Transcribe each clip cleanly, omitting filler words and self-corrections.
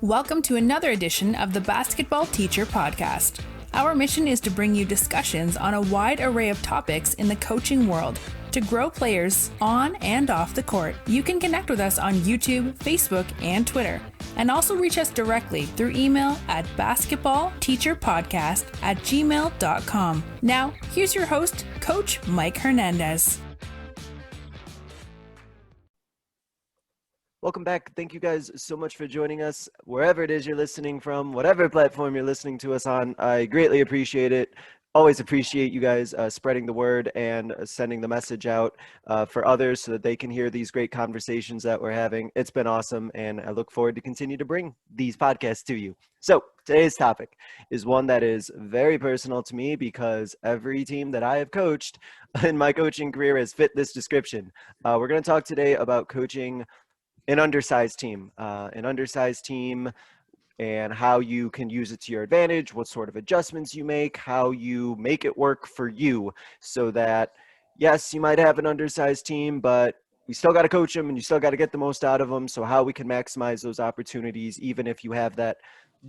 Welcome to another edition of the Basketball Teacher Podcast. Our mission is to bring you discussions on a wide array of topics in the coaching world to grow players on and off the court. You can connect with us on YouTube, Facebook, and Twitter, and also reach us directly through email at basketballteacherpodcast@gmail.com. Now, here's your host, Coach Mike Hernandez. Welcome back. Thank you guys so much for joining us wherever it is you're listening from, whatever platform you're listening to us on. I greatly appreciate it. Always appreciate you guys spreading the word and sending the message out for others so that they can hear these great conversations that we're having. It's been awesome, and I look forward to continue to bring these podcasts to you. So today's topic is one that is very personal to me because every team that I have coached in my coaching career has fit this description. We're going to talk today about coaching an undersized team, and how you can use it to your advantage, what sort of adjustments you make, how you make it work for you so that, yes, you might have an undersized team, but you still got to coach them and you still got to get the most out of them. So how we can maximize those opportunities, even if you have that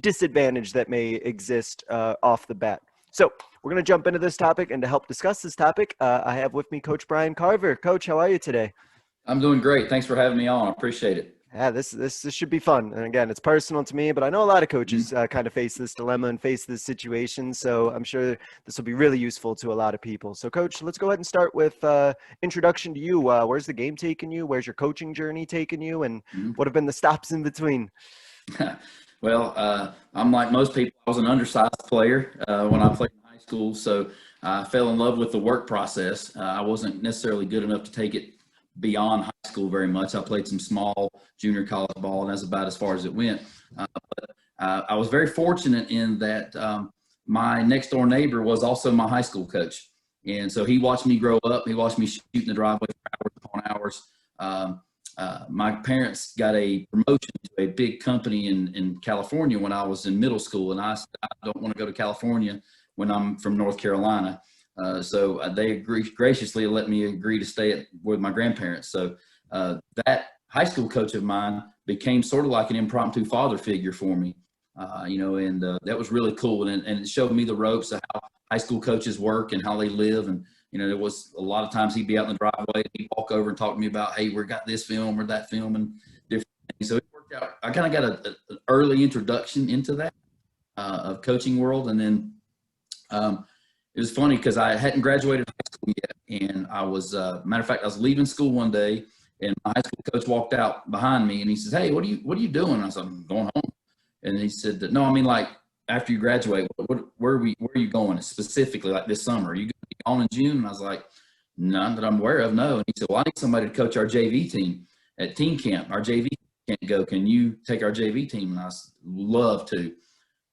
disadvantage that may exist off the bat. So we're going to jump into this topic, and to help discuss this topic, I have with me Coach Brian Carver. Coach, how are you today? I'm doing great. Thanks for having me on. I appreciate it. Yeah, this should be fun. And again, it's personal to me, but I know a lot of coaches kind of face this dilemma and face this situation. So I'm sure this will be really useful to a lot of people. So Coach, let's go ahead and start with introduction to you. Where's the game taking you? Where's your coaching journey taking you? And what have been the stops in between? Well, I'm like most people. I was an undersized player when I played in high school. So I fell in love with the work process. I wasn't necessarily good enough to take it beyond high school very much. I played some small junior college ball, and that's about as far as it went. I was very fortunate in that my next door neighbor was also my high school coach. And so he watched me grow up. He watched me shoot in the driveway for hours upon hours. My parents got a promotion to a big company in California when I was in middle school. And I said, I don't want to go to California when I'm from North Carolina. So they graciously let me agree to stay with my grandparents. So that high school coach of mine became sort of like an impromptu father figure for me, and that was really cool. And it showed me the ropes of how high school coaches work and how they live. And, there was a lot of times he'd be out in the driveway and he'd walk over and talk to me about, hey, we got this film or that film and different things. So it worked out. I kind of got an early introduction into that of coaching world. And then it was funny because I hadn't graduated high school yet, and I was, matter of fact, I was leaving school one day, and my high school coach walked out behind me, and he says, "Hey, what are you doing?" I said, "I'm going home." And he said, "No, I mean like after you graduate, where are you going specifically? Like this summer? Are you going to be on in June?" And I was like, "None that I'm aware of, no." And he said, "Well, I need somebody to coach our JV team at team camp. Our JV can't go. Can you take our JV team?" And I said, "Love to."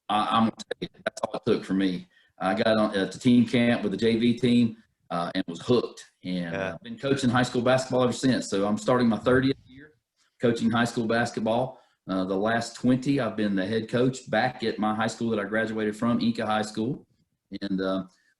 I'm going to tell you, that's all it took for me. I got on to team camp with the JV team and was hooked. And I've been coaching high school basketball ever since. So I'm starting my 30th year coaching high school basketball. The last 20, I've been the head coach back at my high school that I graduated from, Inca High School. And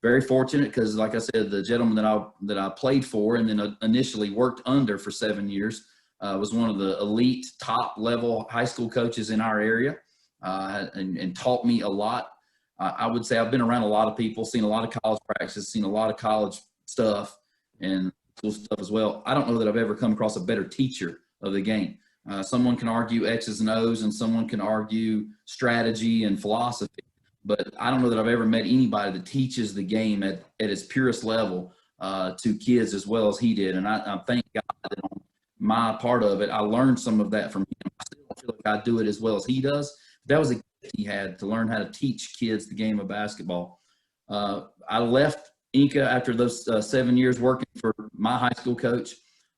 very fortunate because, like I said, the gentleman that I played for and then initially worked under for 7 years was one of the elite top-level high school coaches in our area and taught me a lot. I would say I've been around a lot of people, seen a lot of college practices, seen a lot of college stuff and school stuff as well. I don't know that I've ever come across a better teacher of the game. Someone can argue X's and O's and someone can argue strategy and philosophy, but I don't know that I've ever met anybody that teaches the game at its purest level to kids as well as he did. And I thank God that on my part of it, I learned some of that from him. I still don't feel like I do it as well as he does. That was a gift he had to learn how to teach kids the game of basketball. I left Inca after those 7 years working for my high school coach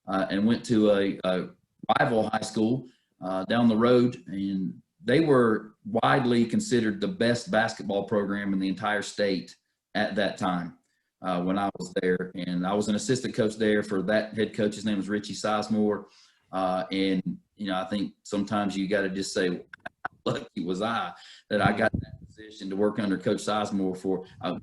and went to a rival high school down the road, and they were widely considered the best basketball program in the entire state at that time when I was there. And I was an assistant coach there for that head coach. His name was Richie Sizemore. And, I think sometimes you got to just say, how lucky was I that I got that position to work under Coach Sizemore for Joe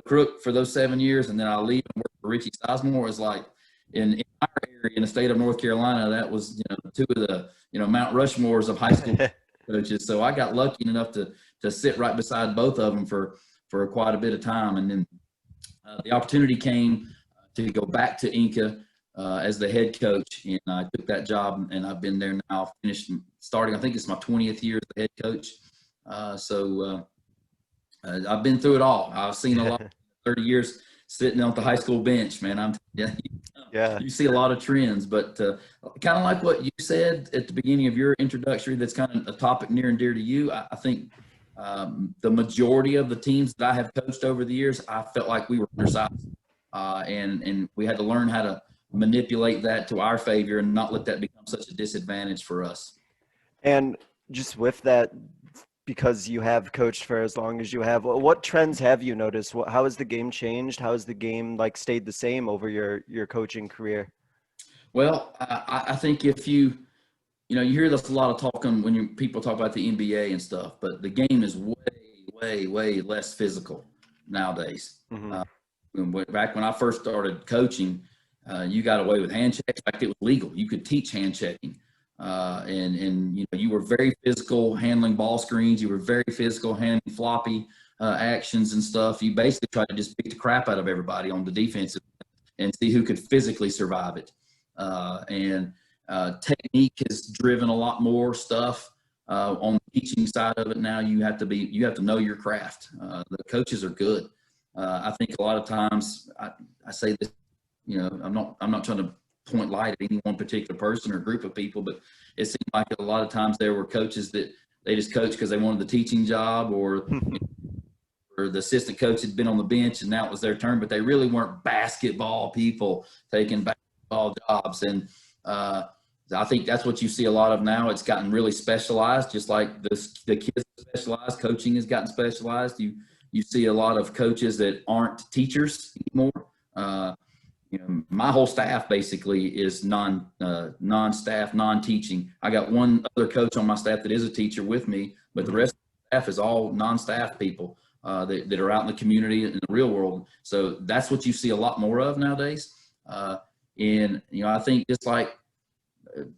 Crook for those 7 years, and then I leave and work for Richie Sizemore. Is like in our area in the state of North Carolina, that was two of the Mount Rushmores of high school coaches. So I got lucky enough to sit right beside both of them for quite a bit of time. And then the opportunity came to go back to Inca as the head coach, and I took that job, and I've been there now, starting, I think it's my 20th year as the head coach. I've been through it all. I've seen a lot, 30 years sitting on the high school bench, man. You see a lot of trends, but kind of like what you said at the beginning of your introductory, that's kind of a topic near and dear to you. I think the majority of the teams that I have coached over the years, I felt like we were undersized, and we had to learn how to manipulate that to our favor and not let that become such a disadvantage for us. And just with that, because you have coached for as long as you have, what trends have you noticed? How has the game changed? How has the game stayed the same over your coaching career? Well, I think if you hear this a lot of talking when people talk about the NBA and stuff, but the game is way less physical nowadays. Back when I first started coaching, you got away with hand checks. In fact, it was legal. You could teach hand checking. And you were very physical handling ball screens. You were very physical handling floppy actions and stuff. You basically tried to just beat the crap out of everybody on the defensive and see who could physically survive it. Technique has driven a lot more stuff on the teaching side of it. Now you have to know your craft. The coaches are good. I think a lot of times I say this, I'm not trying to point light at any one particular person or group of people, but it seemed like a lot of times there were coaches that they just coached because they wanted the teaching job, or the assistant coach had been on the bench and now it was their turn, but they really weren't basketball people taking basketball jobs. And I think that's what you see a lot of now. It's gotten really specialized, just like the kids are specialized. Coaching has gotten specialized. You see a lot of coaches that aren't teachers anymore. My whole staff basically is non-staff, non-teaching. I got one other coach on my staff that is a teacher with me, but the rest of the staff is all non-staff people that are out in the community in the real world. So that's what you see a lot more of nowadays. I think just like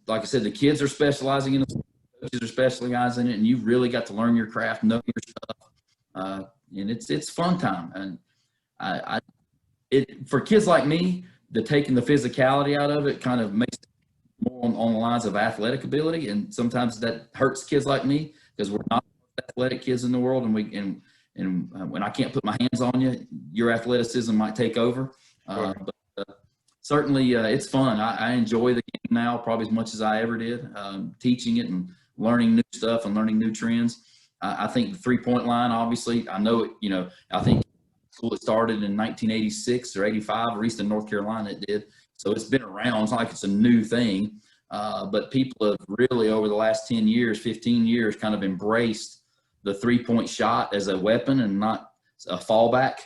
I said, the kids are specializing in it, coaches are specializing in it, and you've really got to learn your craft, know your stuff, and it's fun time. And for kids like me, taking the physicality out of it kind of makes it more on the lines of athletic ability, and sometimes that hurts kids like me because we're not athletic kids in the world, and when I can't put my hands on you, your athleticism might take over. Sure. But certainly, it's fun. I enjoy the game now probably as much as I ever did, teaching it and learning new stuff and learning new trends. I think the three-point line, obviously, I know it. I think school it started in 1986 or 85, or at least in North Carolina it did. So it's been around. It's not like it's a new thing. But people have really, over the last 10 years, 15 years, kind of embraced the three-point shot as a weapon and not a fallback.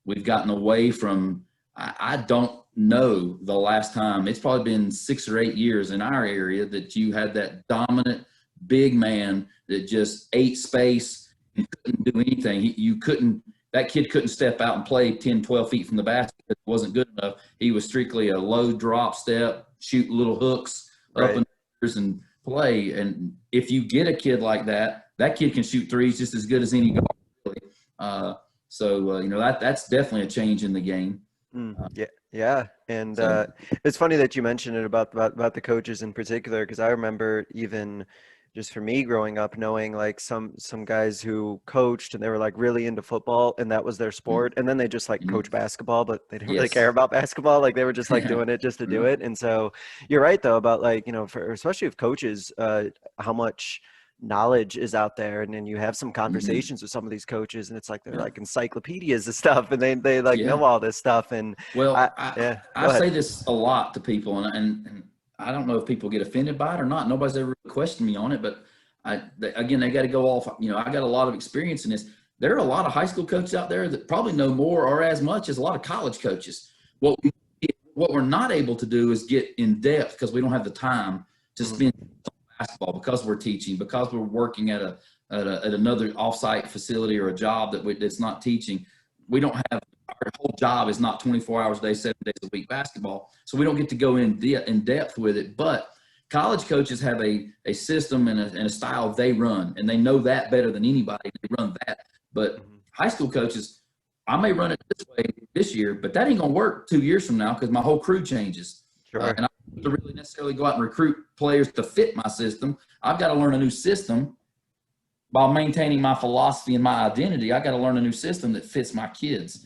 We've gotten away from – I don't know the last time. It's probably been 6 or 8 years in our area that you had that dominant big man that just ate space and couldn't do anything. That kid couldn't step out and play 10, 12 feet from the basket. It wasn't good enough. He was strictly a low drop step, shoot little hooks up and play. And if you get a kid like that, that kid can shoot threes just as good as any guard, really. That's definitely a change in the game. Yeah. And it's funny that you mentioned it about the coaches in particular, because I remember even just for me growing up, knowing some guys who coached and they were really into football and that was their sport. And then they just coach basketball, but they didn't really care about basketball. They were just doing it just to do it. And so you're right though, about for especially with coaches, how much knowledge is out there. And then you have some conversations with some of these coaches and it's they're encyclopedias of stuff and they know all this stuff. And I say this a lot to people and I don't know if people get offended by it or not. Nobody's ever questioned me on it, but they got to go off. I got a lot of experience in this. There are a lot of high school coaches out there that probably know more or as much as a lot of college coaches. What we're not able to do is get in depth because we don't have the time to spend on basketball, because we're teaching, because we're working at another offsite facility or a job that's not teaching. We don't have. Our whole job is not 24 hours a day, 7 days a week basketball. So we don't get to go in depth with it. But college coaches have a system and a style they run, and they know that better than anybody. They run that. But high school coaches, I may run it this way this year, but that ain't going to work 2 years from now because my whole crew changes. Sure. And I don't have to really necessarily go out and recruit players to fit my system. I've got to learn a new system while maintaining my philosophy and my identity. I got to learn a new system that fits my kids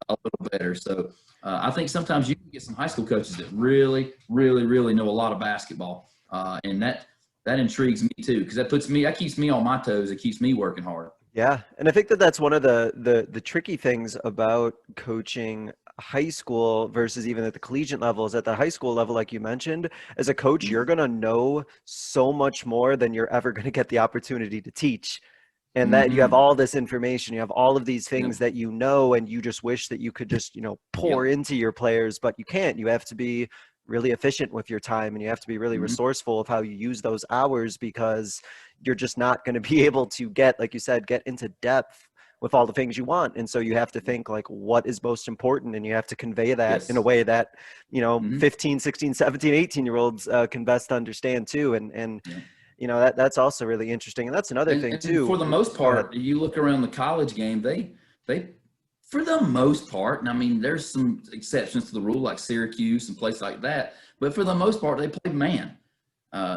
a little better. So I think sometimes you can get some high school coaches that really, really, really know a lot of basketball. And that intrigues me too, because that keeps me on my toes. It keeps me working hard. Yeah. And I think that's one of the tricky things about coaching high school versus even at the collegiate level is at the high school level, like you mentioned, as a coach, you're going to know so much more than you're ever going to get the opportunity to teach. And that you have all this information, you have all of these things that you know, and you just wish that you could just, pour into your players, but you can't. You have to be really efficient with your time, and you have to be really resourceful of how you use those hours, because you're just not going to be able to get, like you said, get into depth with all the things you want. And so you have to think like what is most important, and you have to convey that in a way that 15, 16, 17, 18-year-olds can best understand too. And that's also really interesting. And that's another thing too. For the most part, you look around the college game, they for the most part, and I mean, there's some exceptions to the rule like Syracuse and places like that, but for the most part, they play man.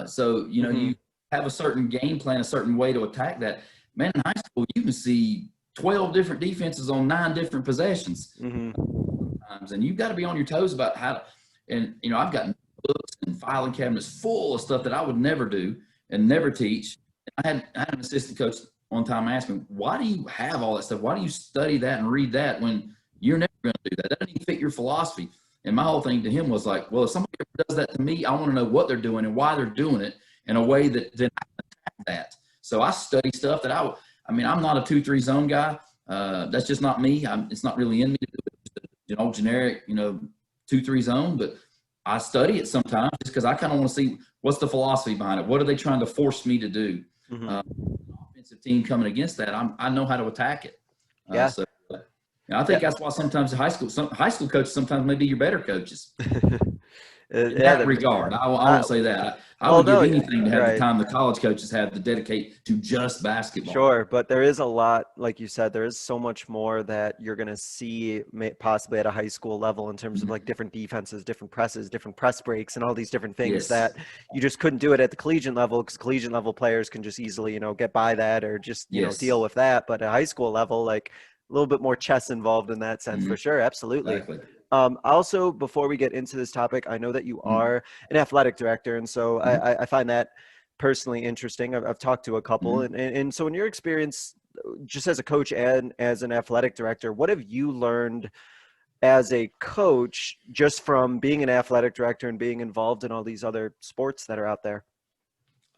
So, you have a certain game plan, a certain way to attack that. Man, in high school, you can see 12 different defenses on 9 different possessions. And you've got to be on your toes about how to, and, I've got books and filing cabinets full of stuff that I would never do and never teach. I had an assistant coach one time ask me, why do you have all that stuff? Why do you study that and read that when you're never going to do that? That doesn't even fit your philosophy. And my whole thing to him was like, well, if somebody ever does that to me, I want to know what they're doing and why they're doing it in a way that then I can attack that. So I study stuff that I'm not a 2-3 zone guy. That's just not me. It's not really in me to do it, generic, 2-3 zone, but I study it sometimes just because I kind of want to see what's the philosophy behind it. What are they trying to force me to do? Offensive team coming against that, I know how to attack it. I think that's why sometimes high school coaches sometimes may be your better coaches. In that regard, I won't say that. I would give anything to have the time the college coaches have to dedicate to just basketball. Sure, but there is a lot, like you said, there is so much more that you're going to see possibly at a high school level in terms of like different defenses, different presses, different press breaks, and all these different things that you just couldn't do it at the collegiate level, because collegiate level players can just easily, get by that or just, deal with that. But at high school level, like a little bit more chess involved in that sense, for sure. Absolutely. Exactly. Also, before we get into this topic, I know that you are an athletic director, and so I find that personally interesting. I've talked to a couple, and so in your experience, just as a coach and as an athletic director, what have you learned as a coach just from being an athletic director and being involved in all these other sports that are out there?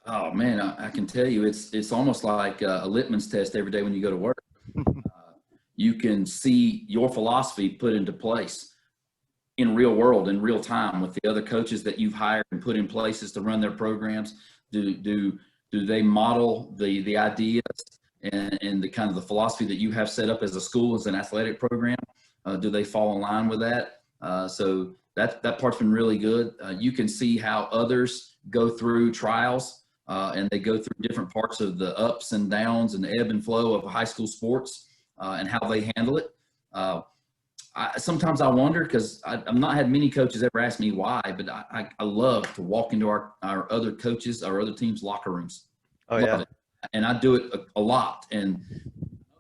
Oh man, I can tell you, it's almost like a litmus test every day when you go to work. You can see your philosophy put into place in real world, in real time, with the other coaches that you've hired and put in places to run their programs. Do they model the ideas and the kind of the philosophy that you have set up as a school, as an athletic program? Do they fall in line with that? So that part's been really good. You can see how others go through trials and they go through different parts of the ups and downs and the ebb and flow of high school sports and how they handle it. Sometimes I wonder, because I've not had many coaches ever ask me why, but I love to walk into our other coaches, our other teams' locker rooms. Love it. And I do it a lot. And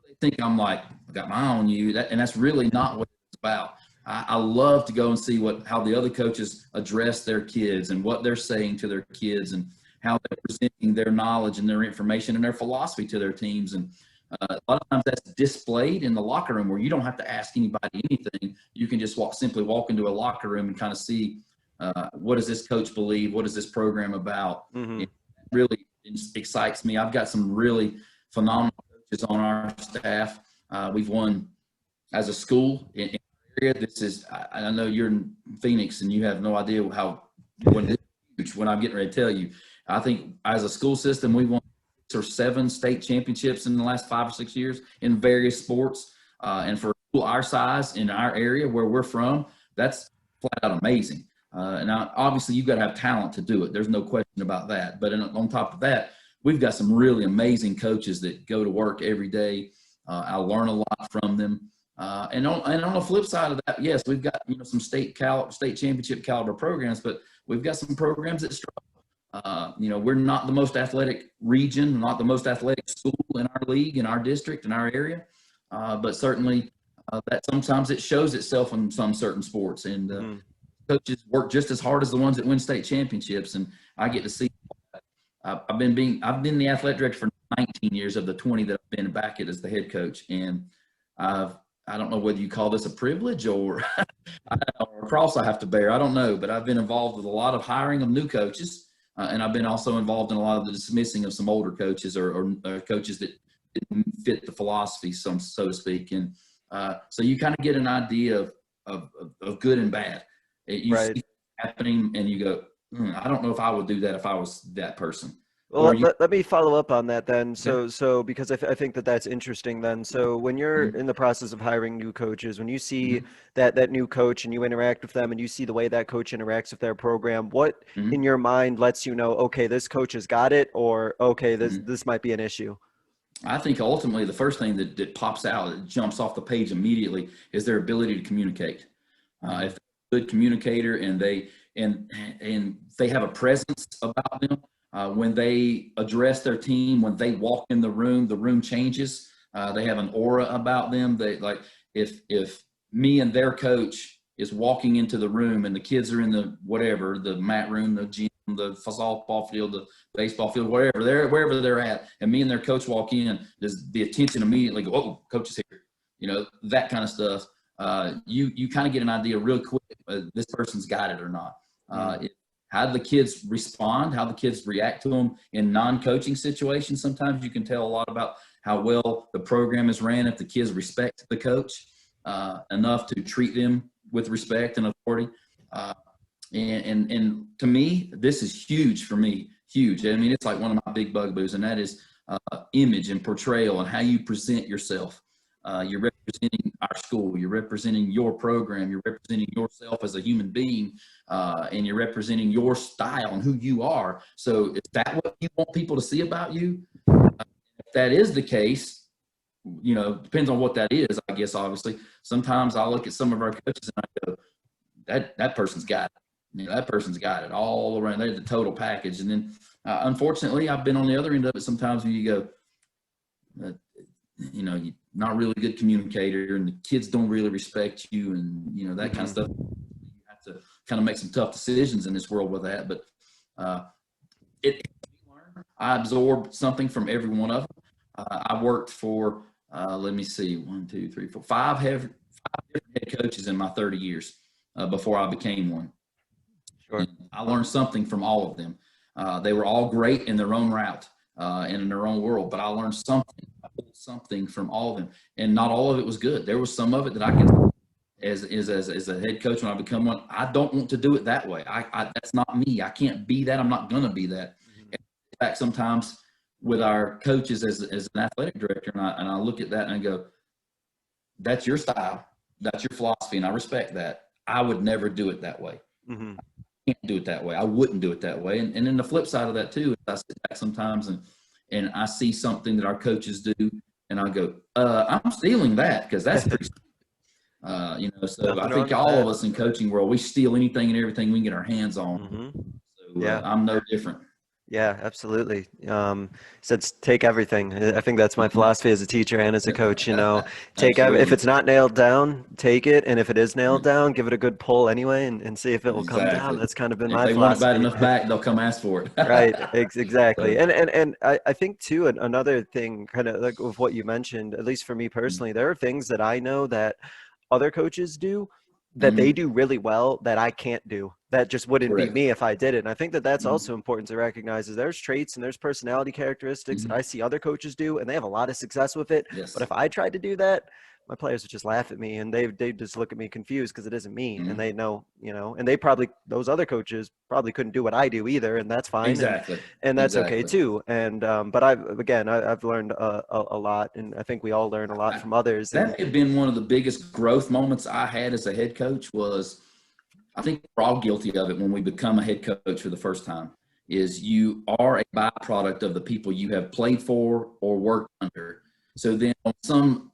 they think I'm like, I got my eye on you. And that's really not what it's about. I love to go and see how the other coaches address their kids and what they're saying to their kids and how they're presenting their knowledge and their information and their philosophy to their teams. And a lot of times that's displayed in the locker room, where you don't have to ask anybody anything. You can just simply walk into a locker room and kind of see what does this coach believe? What is this program about? It really excites me. I've got some really phenomenal coaches on our staff. We've won as a school in the area. I know you're in Phoenix and you have no idea when I'm getting ready to tell you. I think as a school system, we won 6 or 7 state championships in the last 5 or 6 years in various sports. And for a school our size in our area where we're from, that's flat out amazing. Now, obviously, you've got to have talent to do it. There's no question about that. But on top of that, we've got some really amazing coaches that go to work every day. I learn a lot from them. And on the flip side of that, yes, we've got some state championship caliber programs, but we've got some programs that struggle. We're not the most athletic region, not the most athletic school in our league, in our district, in our area, but certainly that sometimes it shows itself in some certain sports. And coaches work just as hard as the ones that win state championships, and I get to see. I've been the athletic director for 19 years of the 20 that I've been back at as the head coach, and I don't know whether you call this a privilege or a cross I have to bear. I don't know, but I've been involved with a lot of hiring of new coaches, and I've been also involved in a lot of the dismissing of some older coaches or coaches that didn't fit the philosophy, so to speak. And so you kind of get an idea of good and bad. You see happening, and you go, I don't know if I would do that if I was that person. Well, let me follow up on that then. So because I think that's interesting then. So when you're in the process of hiring new coaches, when you see that new coach and you interact with them and you see the way that coach interacts with their program, what in your mind lets you know, okay, this coach has got it, or okay, this might be an issue? I think ultimately the first thing that pops out, that jumps off the page immediately, is their ability to communicate. If they're a good communicator and they have a presence about them, when they address their team, when they walk in the room changes. They have an aura about them. They like if me and their coach is walking into the room and the kids are in the mat room, the gym, the softball field, the baseball field, wherever they're at, and me and their coach walk in, does the attention immediately go, oh, coach is here, that kind of stuff. You kind of get an idea real quick, this person's got it or not. How the kids respond, how the kids react to them in non-coaching situations. Sometimes you can tell a lot about how well the program is ran if the kids respect the coach enough to treat them with respect and authority. And to me, this is huge for me, huge. I mean, it's like one of my big bugaboo, and that is image and portrayal and how you present yourself. You're representing our school, you're representing your program, you're representing yourself as a human being, and you're representing your style and who you are. So is that what you want people to see about you? If that is the case, depends on what that is, I guess, obviously. Sometimes I look at some of our coaches and I go, that person's got it. That person's got it all around. They're the total package. And then, unfortunately, I've been on the other end of it sometimes when you go, you're not really a good communicator and the kids don't really respect you and, that kind of stuff. You have to kind of make some tough decisions in this world with that. But I absorbed something from every one of them. I worked for, let me see, 5 different head coaches in my 30 years before I became one. Sure. And I learned something from all of them. They were all great in their own route and in their own world, but I learned something from all of them, and not all of it was good. There was some of it that I can, as a head coach, when I become one, I don't want to do it that way. I that's not me. I can't be that. I'm not going to be that. In fact, sometimes with our coaches as an athletic director, and I look at that and I go, that's your style, that's your philosophy, and I respect that. I would never do it that way. I can't do it that way. I wouldn't do it that way. And then the flip side of that too is I sit back sometimes and I see something that our coaches do, and I go, I'm stealing that because that's pretty so I think all of us in coaching world, we steal anything and everything we can get our hands on. So I'm no different. Yeah, absolutely. Said take everything. I think that's my philosophy as a teacher and as a coach. Take if it's not nailed down, take it, and if it is nailed down, give it a good pull anyway, and see if it will come down. That's kind of been my philosophy. If they want it bad enough back, they'll come ask for it. Right. Exactly. And I think too, another thing, kind of like with what you mentioned, at least for me personally, there are things that I know that other coaches do that they do really well that I can't do. That just wouldn't be me if I did it. And I think that's also important to recognize, is there's traits and there's personality characteristics that I see other coaches do, and they have a lot of success with it. Yes. But if I tried to do that, my players would just laugh at me, and they just look at me confused because it isn't me. And they know, and those other coaches probably couldn't do what I do either, and that's fine. Exactly. And that's okay too. And but I've learned a lot, and I think we all learn a lot from others. That had been one of the biggest growth moments I had as a head coach was I think we're all guilty of it when we become a head coach for the first time, is you are a byproduct of the people you have played for or worked under. So then on some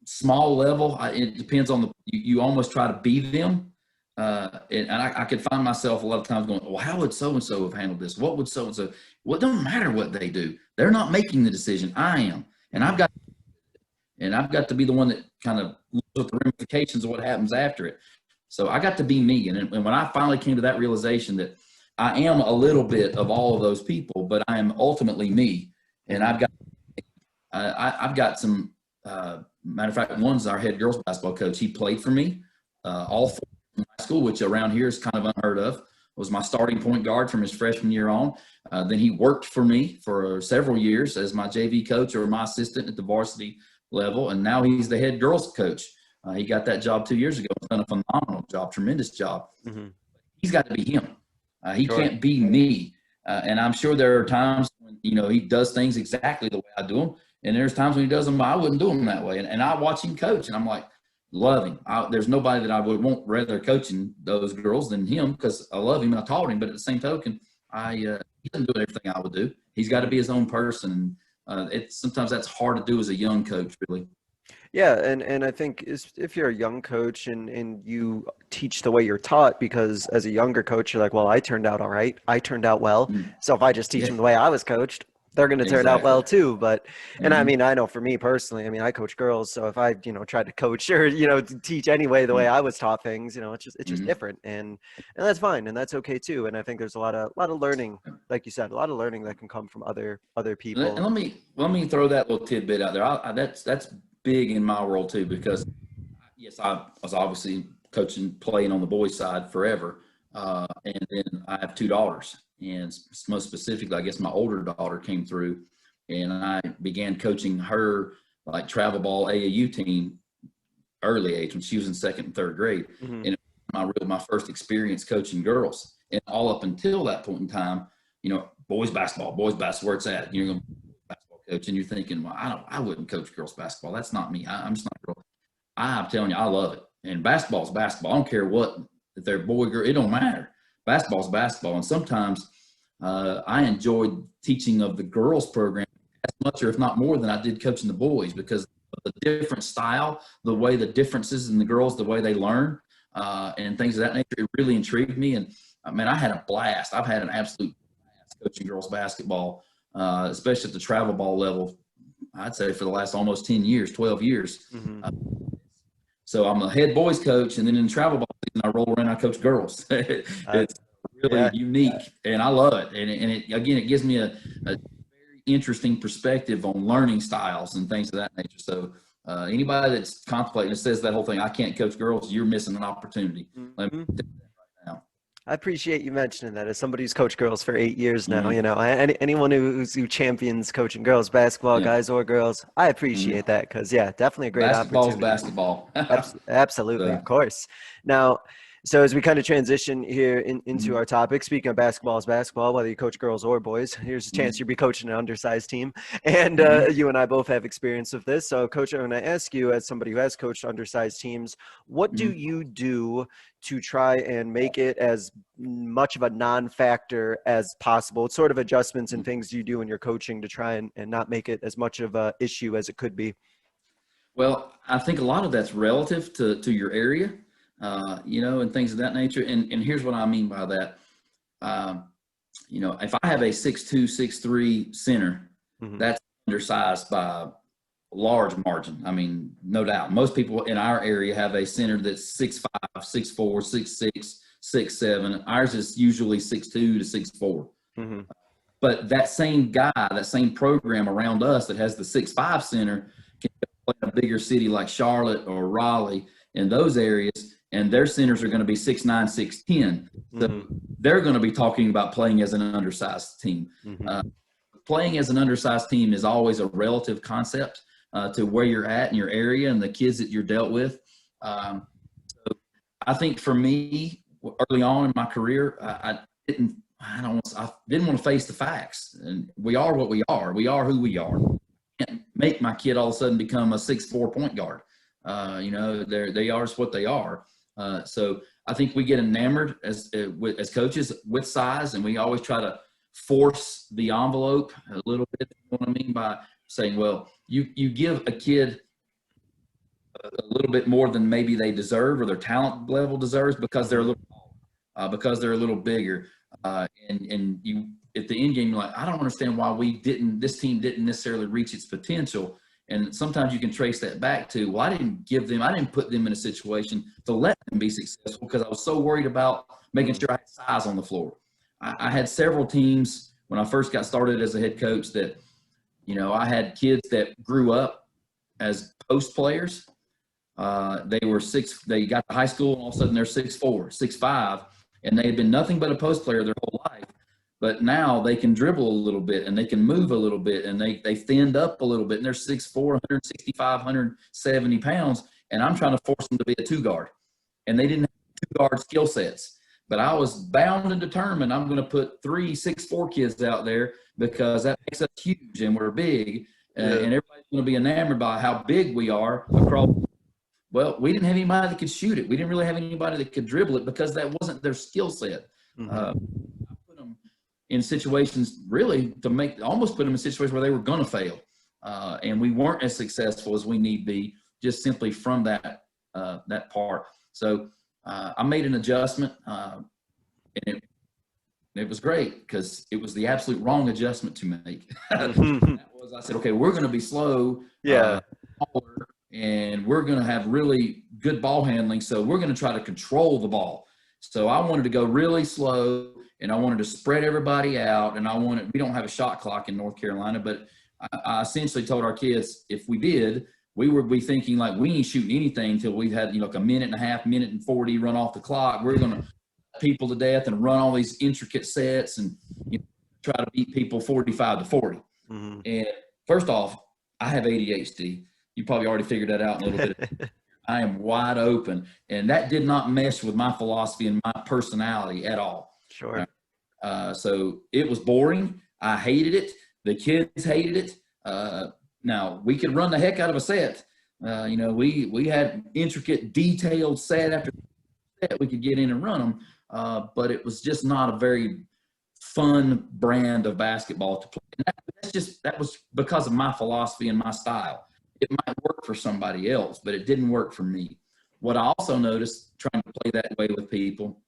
small level, it depends on you almost try to be them. And I could find myself a lot of times going, well, how would so-and-so have handled this? What would so-and-so, well, it doesn't matter what they do. They're not making the decision. I am. And I've got to be the one that kind of looks at the ramifications of what happens after it. So I got to be me. And when I finally came to that realization that I am a little bit of all of those people, but I am ultimately me. And I've got some, matter of fact, one's our head girls basketball coach. He played for me all 4 in high school, which around here is kind of unheard of. Was my starting point guard from his freshman year on. Then he worked for me for several years as my JV coach or my assistant at the varsity level. And now he's the head girls coach. He got that job 2 years ago. He's done a phenomenal job, tremendous job. Mm-hmm. He's got to be him. He can't be me. And I'm sure there are times when, he does things exactly the way I do them. And there's times when he does them, I wouldn't do them that way. And I watch him coach, and I'm like, love him. There's nobody that I would want rather coaching those girls than him, because I love him and I taught him. But at the same token, he doesn't do everything I would do. He's got to be his own person. And sometimes that's hard to do as a young coach, really. Yeah, and I think if you're a young coach and you teach the way you're taught, because as a younger coach, you're like, well, I turned out all right. I turned out well. So if I just teach them the way I was coached, they're going to turn out well too. But, and I mean, I know for me personally, I mean, I coach girls. So if I, tried to coach or, teach anyway the way I was taught things, it's just different. And that's fine. And that's okay too. And I think there's a lot of learning, like you said, a lot of learning that can come from other people. And let me throw that little tidbit out there. That's big in my world too, because yes, I was obviously coaching, playing on the boys side forever. And then I have 2 daughters, and most specifically, I guess my older daughter came through, and I began coaching her like travel ball AAU team early age when she was in 2nd and 3rd grade. Mm-hmm. And it was my first experience coaching girls. And all up until that point in time, boys basketball, where it's at. You're going to basketball coach, and you're thinking, well, I wouldn't coach girls basketball. That's not me. I'm just not a girl. I'm telling you, I love it. And basketball is basketball. I don't care if they're boy, girl, it don't matter. Basketball is basketball. And sometimes I enjoyed teaching of the girls program as much or if not more than I did coaching the boys, because of the different style, the way the differences in the girls, the way they learn, and things of that nature, it really intrigued me. And I had a blast. I've had an absolute blast coaching girls basketball, especially at the travel ball level, I'd say for the last almost 10 years, 12 years. Mm-hmm. So I'm a head boys coach, and then in travel ball season, I roll around, I coach girls. It's really unique, and I love it. And it gives me a very interesting perspective on learning styles and things of that nature. So anybody that's contemplating and says that whole thing, I can't coach girls, you're missing an opportunity. Mm-hmm. Let me tell you that right now. I appreciate you mentioning that. As somebody who's coached girls for 8 years now, anyone who champions coaching girls basketball, guys or girls, I appreciate that, because definitely a great opportunity. Basketball. Absolutely, of course. Now, so as we kind of transition here into our topic, speaking of basketball is basketball, whether you coach girls or boys, here's a chance you'll be coaching an undersized team. And you and I both have experience with this. So, Coach, when I ask you, as somebody who has coached undersized teams, what do you do to try and make it as much of a non-factor as possible? What sort of adjustments and things do you do in your coaching to try and not make it as much of an issue as it could be? Well, I think a lot of that's relative to your area. And things of that nature. And here's what I mean by that. If I have a 6'2", 6'3" center, that's undersized by a large margin. I mean, no doubt. Most people in our area have a center that's 6'5", 6'4", 6'6", 6'7". Ours is usually 6'2" to 6'4". Mm-hmm. But that same guy, that same program around us that has the 6'5" center can play in a bigger city like Charlotte or Raleigh, in those areas, and their centers are going to be 6'9", 6'10". So they're going to be talking about playing as an undersized team. Mm-hmm. Playing as an undersized team is always a relative concept to where you're at in your area and the kids that you're dealt with. So I think for me, early on in my career, I didn't want to face the facts. And we are what we are. We are who we are. I can't make my kid all of a sudden become a 6'4" point guard. They are just what they are. So I think we get enamored as coaches with size, and we always try to force the envelope a little bit. You know what I mean by saying, well, you give a kid a little bit more than maybe they deserve or their talent level deserves because they're a little because they're a little bigger. And you at the end game, you're like, I don't understand why this team didn't necessarily reach its potential. And sometimes you can trace that back to, well, I didn't put them in a situation to let them be successful because I was so worried about making sure I had size on the floor. I had several teams when I first got started as a head coach that, I had kids that grew up as post players. They got to high school and all of a sudden they're 6'4", 6'5", and they had been nothing but a post player their whole life. But now they can dribble a little bit and they can move a little bit and they thinned up a little bit and they're 6'4", 165, 170 pounds. And I'm trying to force them to be a two guard. And they didn't have two guard skill sets. But I was bound and determined I'm going to put 3 6'4" kids out there because that makes us huge and we're big. And everybody's going to be enamored by how big we are across. Well, we didn't have anybody that could shoot it. We didn't really have anybody that could dribble it because that wasn't their skill set. I put them in situations really almost put them in situations where they were going to fail. And we weren't as successful as we need be just simply from that part. So I made an adjustment and it was great because it was the absolute wrong adjustment to make. I said, okay, we're going to be slow. And we're going to have really good ball handling. So we're going to try to control the ball. So I wanted to go really slow and I wanted to spread everybody out. And we don't have a shot clock in North Carolina, but I essentially told our kids, if we did, we would be thinking like, we ain't shooting anything until we've had, like a minute and a half, minute and 40 run off the clock. We're going to people to death and run all these intricate sets and try to beat people 45-40. And first off, I have ADHD. You probably already figured that out in a little bit. I am wide open. And that did not mesh with my philosophy and my personality at all. Sure. So it was boring. I hated it. The kids hated it. Now, we could run the heck out of a set. We had intricate, detailed set after set we could get in and run them. But it was just not a very fun brand of basketball to play. And that was because of my philosophy and my style. It might work for somebody else, but it didn't work for me. What I also noticed trying to play that way with people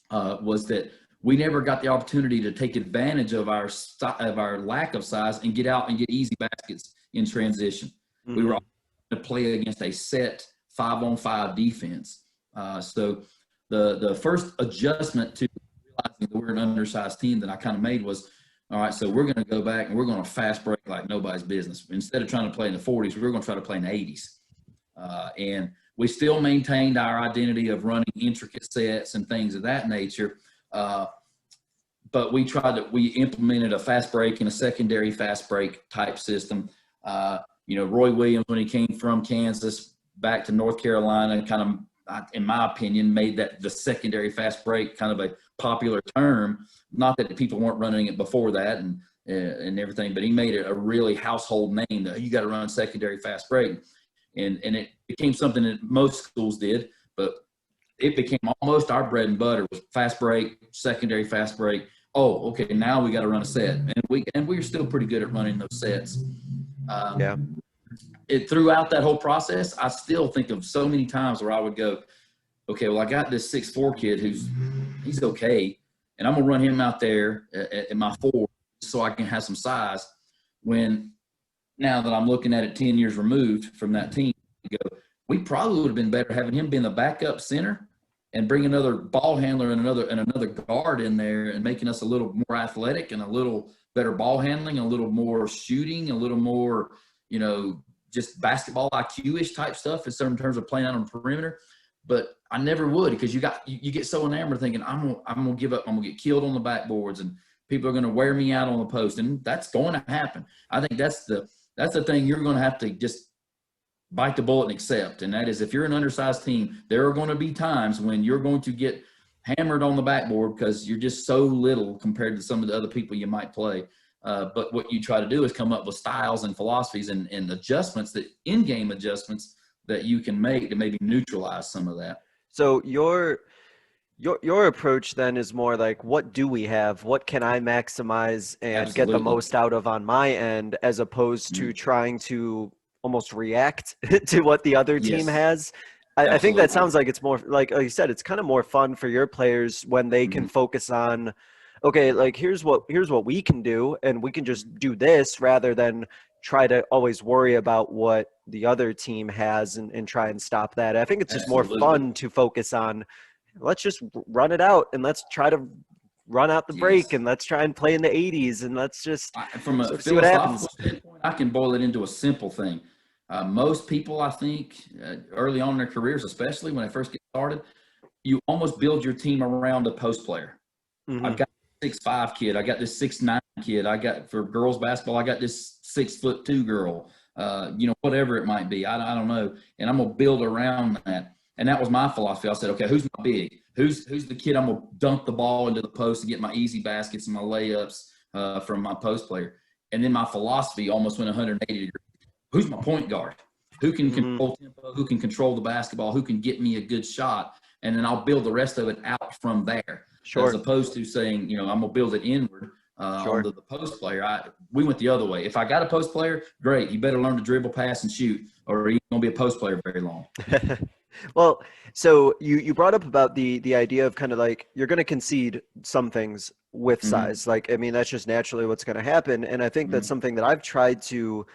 was that we never got the opportunity to take advantage of our lack of size and get out and get easy baskets in transition. We were to play against a set 5-on-5 defense. So the first adjustment to realizing that we're an undersized team that I kind of made was, all right, so we're going to go back and we're going to fast break like nobody's business. Instead of trying to play in the 40s, we're going to try to play in the 80s. And we still maintained our identity of running intricate sets and things of that nature. But we implemented a fast break and a secondary fast break type system. Roy Williams, when he came from Kansas back to North Carolina, kind of, in my opinion, made the secondary fast break kind of a popular term. Not that people weren't running it before that and everything, but he made it a really household name that you got to run secondary fast break. And it became something that most schools did, but it became almost our bread and butter was fast break, secondary fast break. Oh, okay, now we got to run a set. And we're still pretty good at running those sets. Throughout that whole process, I still think of so many times where I would go, okay, well, I got this 6'4" kid he's okay, and I'm going to run him out there at my 4 so I can have some size. When now that I'm looking at it 10 years removed from that team, we probably would have been better having him being the backup center and bring another ball handler and another guard in there and making us a little more athletic and a little better ball handling, a little more shooting, a little more, just basketball IQ-ish type stuff in terms of playing out on the perimeter. But I never would because you get so enamored thinking I'm gonna give up, I'm gonna get killed on the backboards and people are gonna wear me out on the post, and that's going to happen. I think that's the thing you're gonna have to just bite the bullet and accept, and that is if you're an undersized team, there are going to be times when you're going to get hammered on the backboard because you're just so little compared to some of the other people you might play. But what you try to do is come up with styles and philosophies and adjustments, that in-game adjustments that you can make to maybe neutralize some of that. So your Your approach then is more like, what do we have? What can I maximize and get the Absolutely. most out of on my end, as opposed to Mhm. trying to almost react to what the other team Yes, has. I think that absolutely. sounds like it's more like you said, it's kind of more fun for your players when they can Mhm. focus on, okay, like here's what we can do, and we can just Mhm. do this rather than try to always worry about what the other team has and try and stop that. I think it's just more Absolutely. fun to focus on, let's just run it out and let's try to run out the break Yes. and let's try and play in the 80s and let's just From a sort of see what philosophical happens. standpoint, I can boil it into a simple thing. Most people, I think, early on in their careers, especially when they first get started, you almost build your team around a post player. I've Hmm. got 6'5" kid. I got this 6'9" kid. I got, for girls basketball, I got this 6'2" girl. Whatever it might be. I don't know. And I'm gonna build around that. And that was my philosophy. I said, okay, who's my big? Who's the kid I'm gonna dunk the ball into the post and get my easy baskets and my layups from my post player. And then my philosophy almost went 180 degrees. Who's my point guard? Who can Hmm. control tempo? Who can control the basketball? Who can get me a good shot? And then I'll build the rest of it out from there, as Sure. opposed to saying, I'm gonna build it inward Sure. onto the post player. We went the other way. If I got a post player, great. He better learn to dribble, pass, and shoot, or he's gonna be a post player very long. Well, so you brought up about the idea of kind of like you're going to concede some things with Mm-hmm. size. Like, I mean, that's just naturally what's going to happen. And I think that's Mm-hmm. something that I've tried to,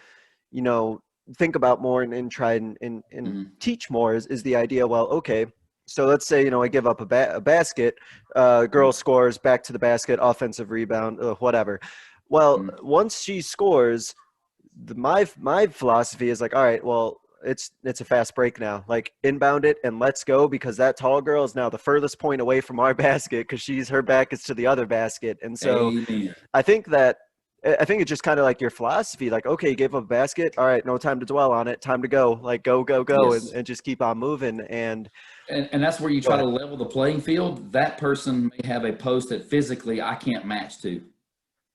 you know, think about more and try and Mm-hmm. teach more is the idea, well, okay, so let's say, I give up a basket, girl scores, back to the basket, offensive rebound, whatever. Well, Mm-hmm. once she scores, my philosophy is like, all right, well, it's a fast break now. Like, inbound it and let's go, because that tall girl is now the furthest point away from our basket because her back is to the other basket. And so Amen. I think that I think it's just kind of like your philosophy, like, okay, you gave up a basket. All right, no time to dwell on it. Time to go. Like, go, go, go, and, Yes. and just keep on moving. And And that's where you go try to ahead. level the playing field. That person may have a post that physically I can't match to,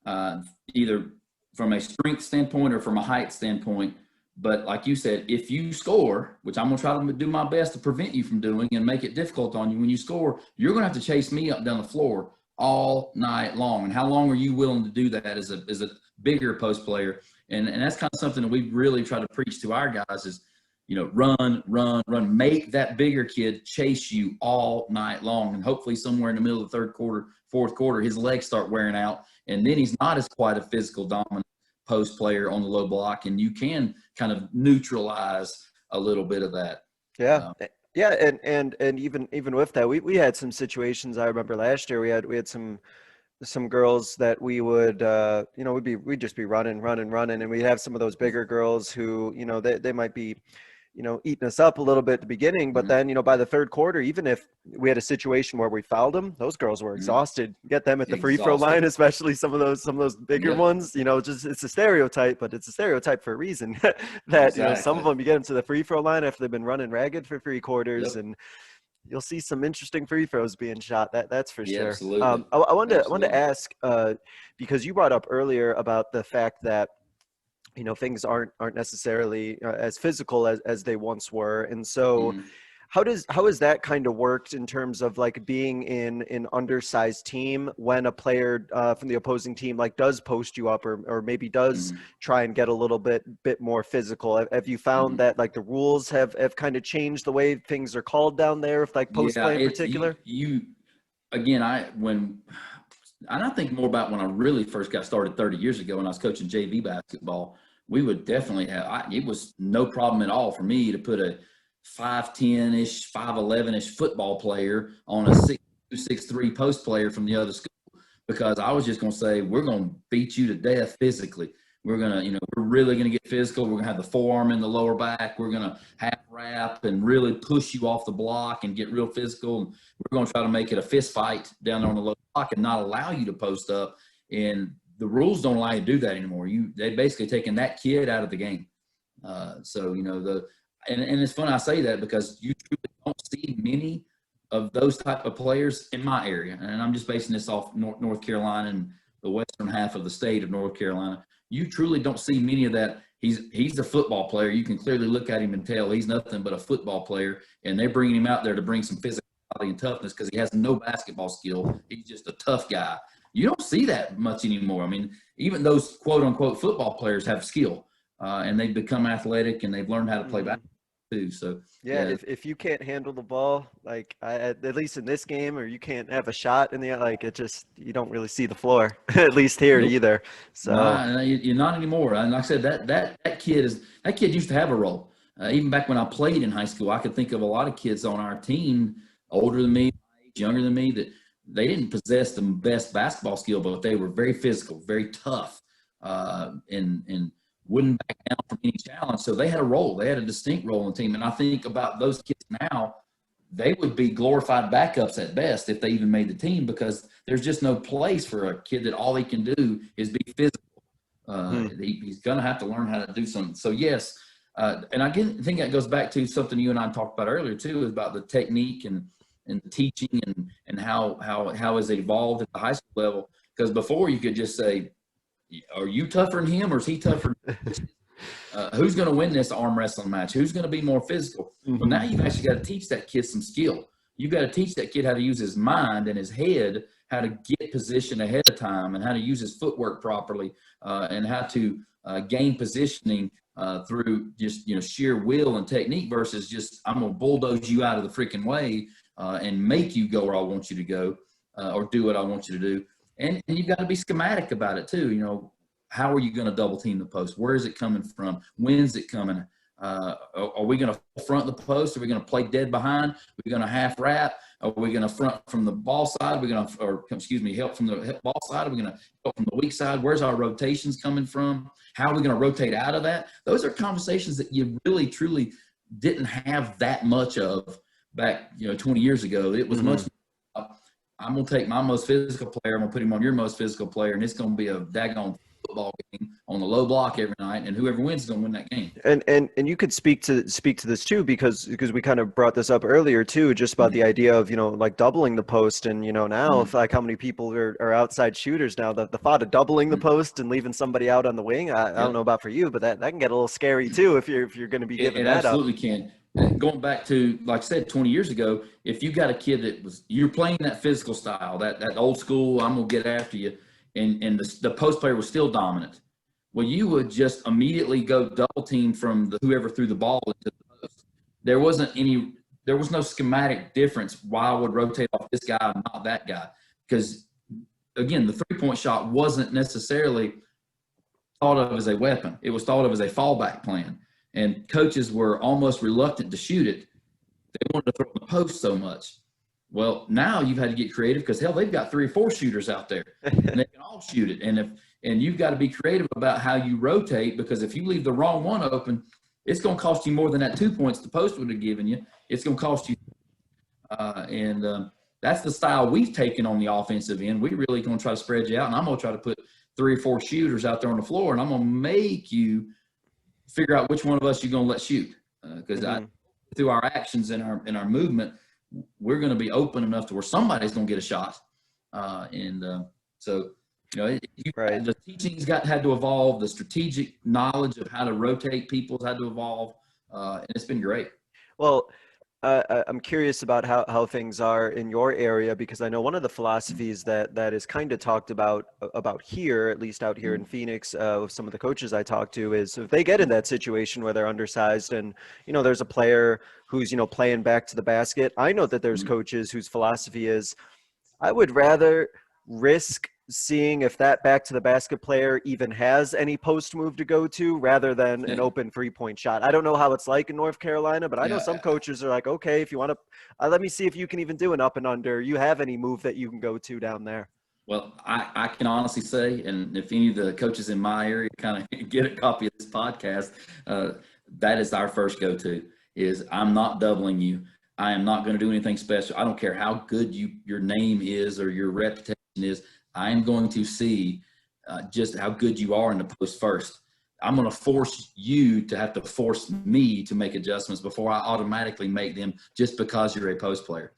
uh, either from a strength standpoint or from a height standpoint. But like you said, if you score, which I'm going to try to do my best to prevent you from doing and make it difficult on you, when you score, you're going to have to chase me up and down the floor all night long. And how long are you willing to do that as a bigger post player? And that's kind of something that we really try to preach to our guys is, run, run, run. Make that bigger kid chase you all night long. And hopefully somewhere in the middle of the third quarter, fourth quarter, his legs start wearing out. And then he's not as quite a physical dominant post player on the low block. And you can kind of neutralize a little bit of that. Yeah. Uh, Yeah, and even with that, we had some situations. I remember last year we had some girls that we would we'd just be running, running, running, and we'd have some of those bigger girls who, they might be, eating us up a little bit at the beginning, but mm-hmm, then, by the third quarter, even if we had a situation where we fouled them, those girls were mm-hmm. exhausted. Get them at the free throw line, Exhausted. especially some of those bigger Yep. ones, just it's a stereotype, but it's a stereotype for a reason. That, some of Exactly. them, you get them to the free throw line after they've been running ragged for three quarters, Yep. and you'll see some interesting free throws being shot. That's for Yeah, sure. absolutely. I wanted to Absolutely. ask, because you brought up earlier about the fact that, things aren't necessarily as physical as they once were, and so Mm-hmm. how has that kind of worked in terms of like being in an undersized team when a player from the opposing team like does post you up, or maybe does Mm-hmm. try and get a little bit more physical? Have you found Mm-hmm. that like the rules have kind of changed the way things are called down there, if like post Yeah, play in it's particular? you again. And I think more about when I really first got started 30 years ago when I was coaching JV basketball. We would definitely it was no problem at all for me to put a 5'10" ish, 5'11" ish football player on a 6'2", 6'3" post player from the other school, because I was just going to say, we're going to beat you to death physically. We're going to, we're really going to get physical. We're going to have the forearm in the lower back. We're going to half wrap and really push you off the block and get real physical. And we're going to try to make it a fist fight down there on the low block and not allow you to post up. And the rules don't allow you to do that anymore. They basically taken that kid out of the game. So, and it's funny I say that because you truly don't see many of those type of players in my area. And I'm just basing this off North Carolina and the western half of the state of North Carolina. You truly don't see many of that. He's a football player. You can clearly look at him and tell he's nothing but a football player, and they're bringing him out there to bring some physicality and toughness because he has no basketball skill. He's just a tough guy. You don't see that much anymore. I mean, even those quote-unquote football players have skill, and they've become athletic, and they've learned how to play basketball too. So yeah, if you can't handle the ball, like at least in this game, or you can't have a shot in the, like, it just, you don't really see the floor, at least here either. So nah, you're not anymore. And like I said, that kid used to have a role. Even back when I played in high school, I could think of a lot of kids on our team, older than me, younger than me, that they didn't possess the best basketball skill, but they were very physical, very tough, and wouldn't back down from any challenge. So they had a role. They had a distinct role in the team. And I think about those kids now, they would be glorified backups at best if they even made the team, because there's just no place for a kid that all he can do is be physical. He's going to have to learn how to do something. So, yes, and I think that goes back to something you and I talked about earlier, too, is about the technique and the teaching and how has it evolved at the high school level. Because before you could just say, are you tougher than him or is he tougher? Who's going to win this arm wrestling match? Who's going to be more physical? Well, now you've actually got to teach that kid some skill. You've got to teach that kid how to use his mind and his head, how to get position ahead of time, and how to use his footwork properly, and how to gain positioning through just sheer will and technique versus just, I'm going to bulldoze you out of the freaking way and make you go where I want you to go, or do what I want you to do. And you've got to be schematic about it too. How are you going to double team the post? Where is it coming from? When's it coming? Are we going to front the post? Are we going to play dead behind? Are we going to half wrap? Are we going to front from the ball side? Are we going to, help from the ball side? Are we going to help from the weak side? Where's our rotations coming from? How are we going to rotate out of that? Those are conversations that you really, truly didn't have that much of back, 20 years ago. It was much. I'm going to take my most physical player, I'm going to put him on your most physical player, and it's going to be a daggone football game on the low block every night, and whoever wins is going to win that game. And you could speak to this too, because we kind of brought this up earlier too, just about the idea of like doubling the post, and now if like how many people are outside shooters now, the thought of doubling the post and leaving somebody out on the wing, I don't know about for you, but that can get a little scary too if you're going to be giving that up. It absolutely can. Going back to, like I said, 20 years ago, if you got a kid you're playing that physical style, that old school, I'm going to get after you, and the post player was still dominant, well, you would just immediately go double team from whoever threw the ball into the post. There was no schematic difference why I would rotate off this guy and not that guy. Because, again, the three-point shot wasn't necessarily thought of as a weapon. It was thought of as a fallback plan. And coaches were almost reluctant to shoot it. They wanted to throw in the post so much. Well, now you've had to get creative because, hell, they've got 3 or 4 shooters out there, and they can all shoot it. And you've got to be creative about how you rotate, because if you leave the wrong one open, it's going to cost you more than that 2 points the post would have given you. It's going to cost you. That's the style we've taken on the offensive end. We're really going to try to spread you out, and I'm going to try to put 3 or 4 shooters out there on the floor, and I'm going to make you figure out which one of us you're going to let shoot, because through our actions and our movement, we're going to be open enough to where somebody's going to get a shot. So the teaching's had to evolve. The strategic knowledge of how to rotate people's had to evolve, and it's been great. Well, I'm curious about how things are in your area, because I know one of the philosophies that is kind of talked about here, at least out here in Phoenix, with some of the coaches I talk to, is if they get in that situation where they're undersized and, there's a player who's, playing back to the basket. I know that there's coaches whose philosophy is, I would rather risk seeing if that back to the basket player even has any post move to go to rather than an open 3-point shot. I don't know how it's like in North Carolina, but I know some coaches are like, okay, if you want to, let me see if you can even do an up and under. You have any move that you can go to down there? Well, I can honestly say, and if any of the coaches in my area kind of get a copy of this podcast, that is our first go-to, is I'm not doubling you. I am not going to do anything special. I don't care how good your name is or your reputation is. I'm going to see just how good you are in the post first. I'm going to force you to have to force me to make adjustments before I automatically make them just because you're a post player.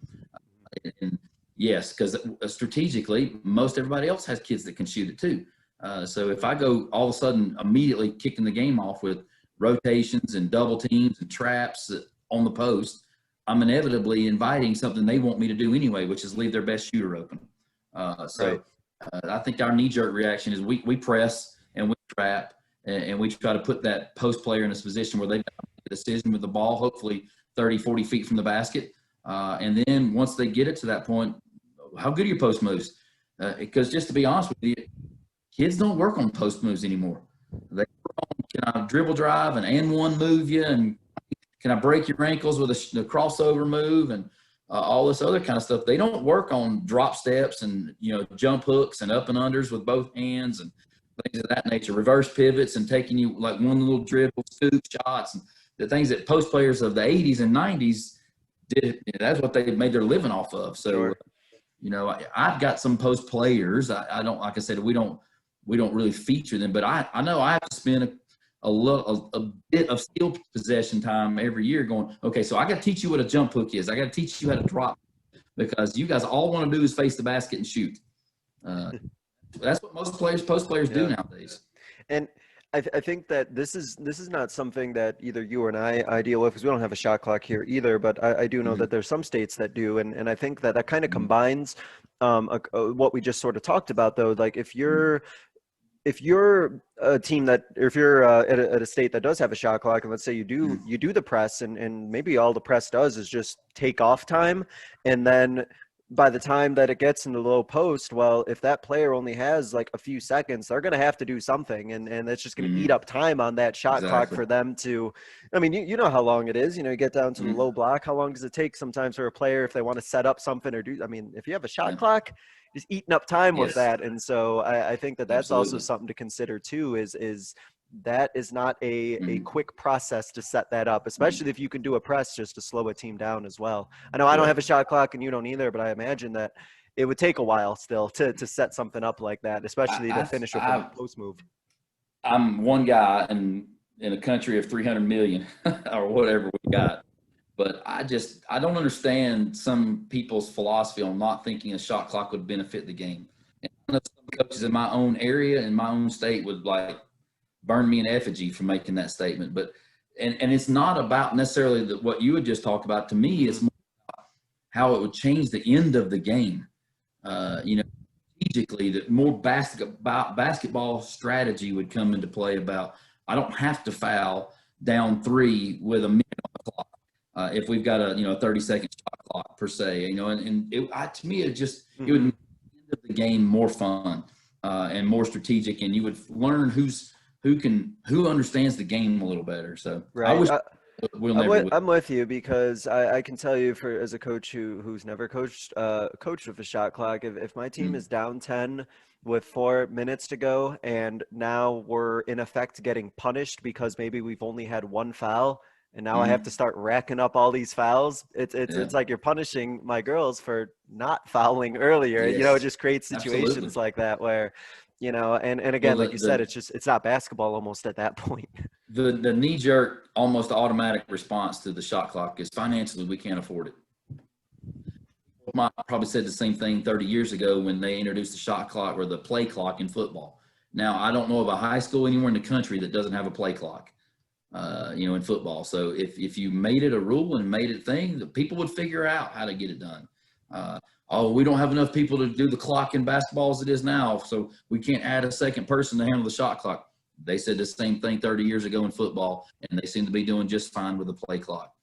And yes, because strategically, most everybody else has kids that can shoot it too. So if I go all of a sudden immediately kicking the game off with rotations and double teams and traps on the post, I'm inevitably inviting something they want me to do anyway, which is leave their best shooter open. I think our knee-jerk reaction is we press and we trap, and we try to put that post player in this position where they've got to make a decision with the ball, hopefully 30, 40 feet from the basket. And then once they get it to that point, how good are your post moves? Because just to be honest with you, kids don't work on post moves anymore. They work on, can I dribble drive and one move you, and can I break your ankles with a crossover move, and all this other kind of stuff. They don't work on drop steps and, jump hooks and up and unders with both hands and things of that nature, reverse pivots and taking you like one little dribble, scoop shots, and the things that post players of the 80s and 90s did. That's what they made their living off of. So, Sure. I've got some post players. I don't, like I said, we don't really feature them, but I know I have to spend a bit of skill possession time every year going, okay, so I got to teach you what a jump hook is. I got to teach you how to drop, because you guys all want to do is face the basket and shoot. That's what most post players do nowadays. And I think that this is not something that either you or I deal with, because we don't have a shot clock here either, but I do know that there's some states that do. And I think that kind of combines what we just sort of talked about, though. Like if you're a team that, or if you're at a state that does have a shot clock, and let's say you do the press, and maybe all the press does is just take off time, and then by the time that it gets into the low post, well, if that player only has like a few seconds, they're going to have to do something, and that's just going to eat up time on that shot clock for them to, I mean, you know how long it is, you get down to the low block, how long does it take sometimes for a player if they want to set up something or do, I mean, if you have a shot clock, just eating up time with that. And so I think that's also something to consider too, is that is not a quick process to set that up, especially if you can do a press just to slow a team down as well. I know I don't have a shot clock and you don't either, but I imagine that it would take a while still to set something up like that, especially to finish with a post move. I'm one guy in a country of 300 million or whatever we got. But I don't understand some people's philosophy on not thinking a shot clock would benefit the game. And I know some coaches in my own area, in my own state, would like burn me in effigy for making that statement. But and it's not about necessarily what you would just talk about. To me, it's more about how it would change the end of the game. Strategically, that more basketball strategy would come into play. About, I don't have to foul down 3 with a minute on the clock. If we've got a 30-second shot clock per se, and to me it would make the game more fun and more strategic, and you would learn who understands the game a little better. So right. I'm with you, because I can tell you, as a coach who's never coached with a shot clock, if my team is down 10 with 4 minutes to go, and now we're in effect getting punished because maybe we've only had one foul, and now I have to start racking up all these fouls. It's like you're punishing my girls for not fouling earlier. It just creates situations like that where, and again, like you said, it's not basketball almost at that point. The knee-jerk, almost automatic response to the shot clock is financially we can't afford it. I probably said the same thing 30 years ago when they introduced the shot clock or the play clock in football. Now, I don't know of a high school anywhere in the country that doesn't have a play clock. In football. So if you made it a rule and made it a thing, the people would figure out how to get it done. We don't have enough people to do the clock in basketball as it is now, so we can't add a second person to handle the shot clock. They said the same thing 30 years ago in football, and they seem to be doing just fine with the play clock.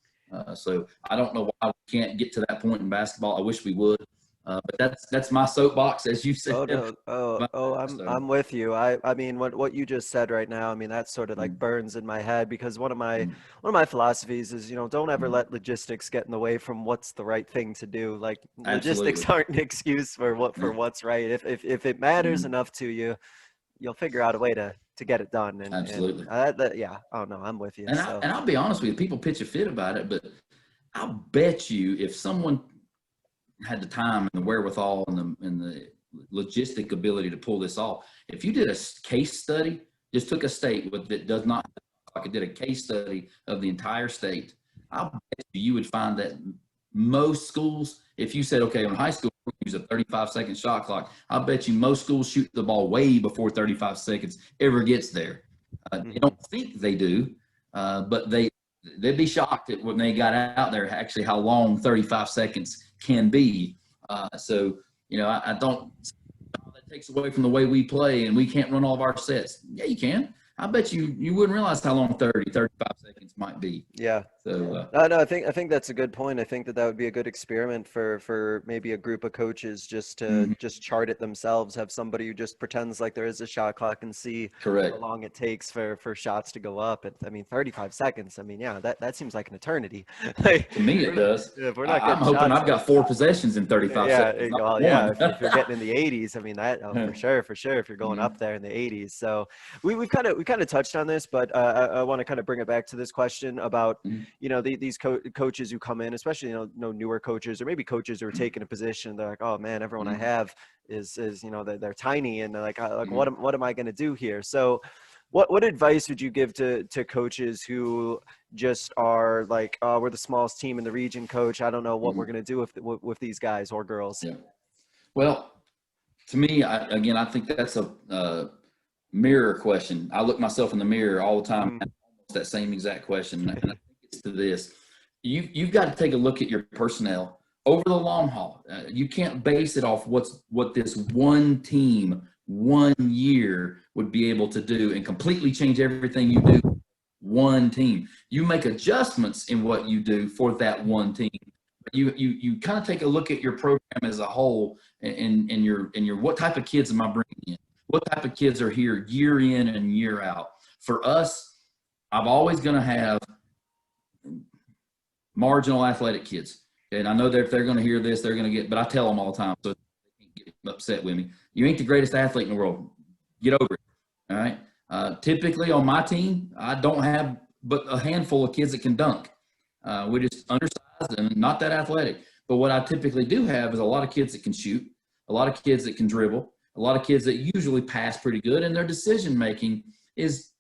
So I don't know why we can't get to that point in basketball. I wish we would. But that's my soapbox, as you said. I'm with you. I mean, what you just said right now, I mean, that sort of like burns in my head, because one of my philosophies is, don't ever let logistics get in the way from what's the right thing to do. Like, logistics aren't an excuse for what's right. If it matters enough to you, you'll figure out a way to get it done. And absolutely. Oh no, I'm with you. And I'll be honest with you, people pitch a fit about it, but I'll bet you if someone had the time and the wherewithal and the logistic ability to pull this off, if you did a case study, just took a state that does not, like, did a case study of the entire state, I'll bet you would find that most schools, if you said, okay, in high school, we use a 35-second shot clock, I'll bet you most schools shoot the ball way before 35 seconds ever gets there. They don't think they do, but they they'd be shocked at when they got out there, actually how long 35 seconds can be. So, I don't, that takes away from the way we play and we can't run all of our sets. Yeah, you can. I bet you wouldn't realize how long 35 seconds might be. Yeah. So no, I think that's a good point. I think that would be a good experiment for maybe a group of coaches just to just chart it themselves. Have somebody who just pretends like there is a shot clock and see correct how long it takes for shots to go up. And I mean, 35 seconds. I mean, yeah, that seems like an eternity. Like, to me, it does. If we're not I'm hoping I've got 4 possessions in 35 seconds. Well, yeah. If you're getting in the 80s, I mean, that for sure. If you're going up there in the 80s, so we've kind of touched on this, but I want to kind of bring it back to this question about these coaches who come in, especially newer coaches or maybe coaches who are taking a position. They're like, oh man, everyone I have is they're tiny, and they're like what am I going to do here? So what advice would you give to coaches who just are like, oh, we're the smallest team in the region, coach, I don't know what we're going to do with these guys or girls? Yeah. Well, to me, I think that's a mirror question. I look myself in the mirror all the time, almost that same exact question. And I think it's to this. You've got to take a look at your personnel over the long haul. You can't base it off what this one team, 1 year would be able to do and completely change everything you do. One team. You make adjustments in what you do for that one team. You kind of take a look at your program as a whole and your what type of kids am I bringing in? What type of kids are here year in and year out? For us, I'm always going to have marginal athletic kids. And I know that if they're going to hear this, they're going to but I tell them all the time, so they can't get upset with me. You ain't the greatest athlete in the world. Get over it. All right. Typically on my team, I don't have but a handful of kids that can dunk. We're just undersized and not that athletic. But what I typically do have is a lot of kids that can shoot, a lot of kids that can dribble, a lot of kids that usually pass pretty good, and their decision-making is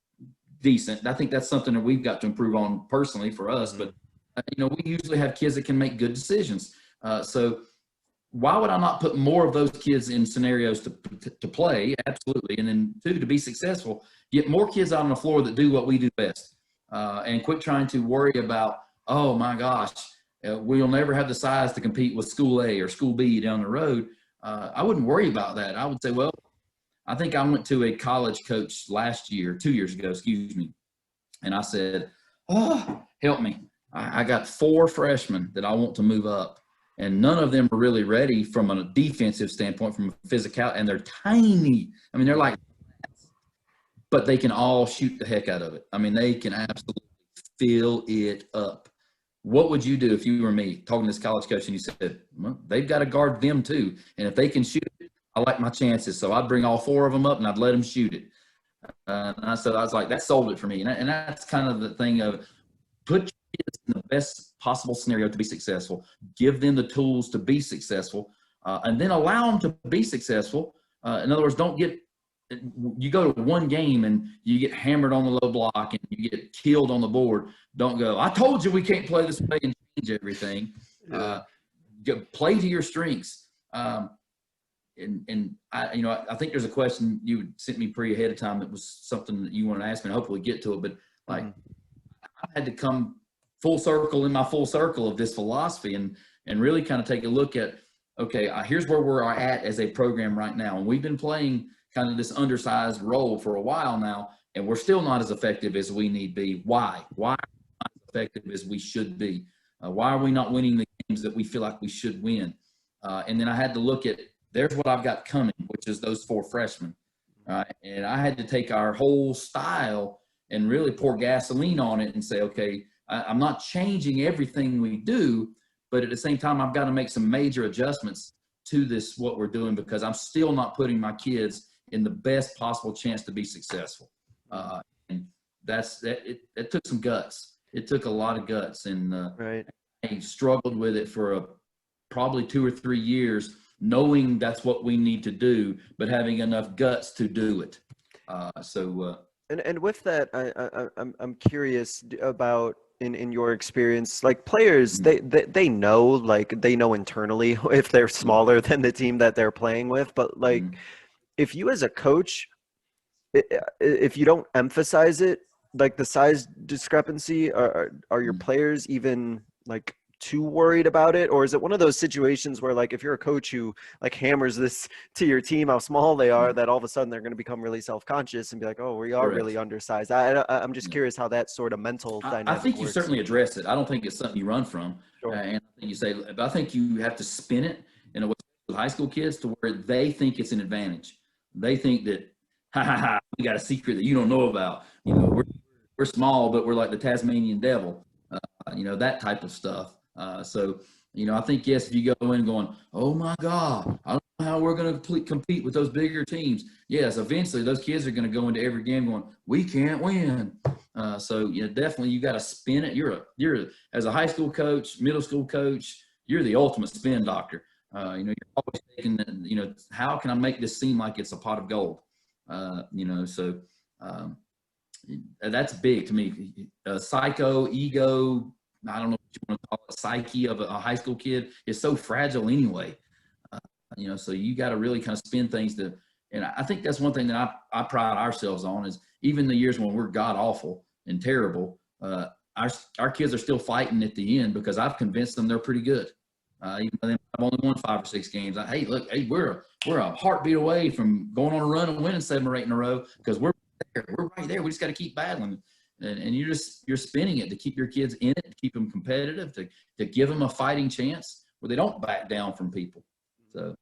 decent. I think that's something that we've got to improve on personally for us. But, we usually have kids that can make good decisions. So why would I not put more of those kids in scenarios to play? Absolutely. And then, 2, to be successful, get more kids out on the floor that do what we do best, and quit trying to worry about, oh, my gosh, we'll never have the size to compete with School A or School B down the road. I wouldn't worry about that. I would say, well, I think I went to a college coach 2 years ago, and I said, oh, help me. I got 4 freshmen that I want to move up, and none of them are really ready from a defensive standpoint, from a physical, and they're tiny. I mean, they're like, but they can all shoot the heck out of it. I mean, they can absolutely fill it up. What would you do if you were me talking to this college coach and you said, well, they've got to guard them too. And if they can shoot it, I like my chances. So I'd bring all 4 of them up and I'd let them shoot it. So I was like, that sold it for me. And that's kind of the thing of put your kids in the best possible scenario to be successful. Give them the tools to be successful, and then allow them to be successful. In other words, you go to one game and you get hammered on the low block and you get killed on the board. Don't go, I told you we can't play this way and change everything. Play to your strengths. I think there's a question you sent me pretty ahead of time that was something that you want to ask me, and hopefully get to it. But I had to come full circle in my full circle of this philosophy and really kind of take a look at, okay, here's where we're at as a program right now. And we've been playing kind of this undersized role for a while now, and we're still not as effective as we need be. Why? Why are we not as effective as we should be? Why are we not winning the games that we feel like we should win? And then I had to look at, there's what I've got coming, which is those 4 freshmen. And I had to take our whole style and really pour gasoline on it and say, okay, I'm not changing everything we do, but at the same time, I've got to make some major adjustments to this, what we're doing, because I'm still not putting my kids in the best possible chance to be successful. And it took some guts. It took a lot of guts, and right. I struggled with it for probably 2 or 3 years, knowing that's what we need to do, but having enough guts to do it. And with that, I'm curious about in your experience, like players, they know, like they know internally if they're smaller than the team that they're playing with, but like if you as a coach, if you don't emphasize it, like the size discrepancy, are your players even like too worried about it? Or is it one of those situations where, like, if you're a coach who like hammers this to your team, how small they are, that all of a sudden they're going to become really self-conscious and be like, oh, we are Correct. really undersized? I'm just curious how that sort of mental I dynamic think you works. certainly address it. I don't think it's something you run from. Sure. And I think you say, but I think you have to spin it in a way with high school kids to where they think it's an advantage. They think that, ha ha ha, we got a secret that you don't know about. You know, we're small, but we're like the Tasmanian devil. You know, that type of stuff. So, you know, I think, yes, if you go in going, oh my God, I don't know how we're going to compete with those bigger teams. Yes, eventually those kids are going to go into every game going, we can't win. So, you know, definitely you got to spin it. You're as a high school coach, middle school coach, you're the ultimate spin doctor. You know, you're always thinking, you know, how can I make this seem like it's a pot of gold? You know, so that's big to me. Psycho, ego, I don't know what you want to call it, psyche of a high school kid is so fragile anyway. You know, so you got to really kind of spin things to, and I think that's one thing that I pride ourselves on is even the years when we're god awful and terrible, our kids are still fighting at the end because I've convinced them they're pretty good. Even though they've only won 5 or 6 games. Hey, look, hey, we're a heartbeat away from going on a run and winning 7 or 8 in a row because we're right there. We just got to keep battling. And you're spinning it to keep your kids in it, to keep them competitive, to give them a fighting chance where they don't back down from people. So,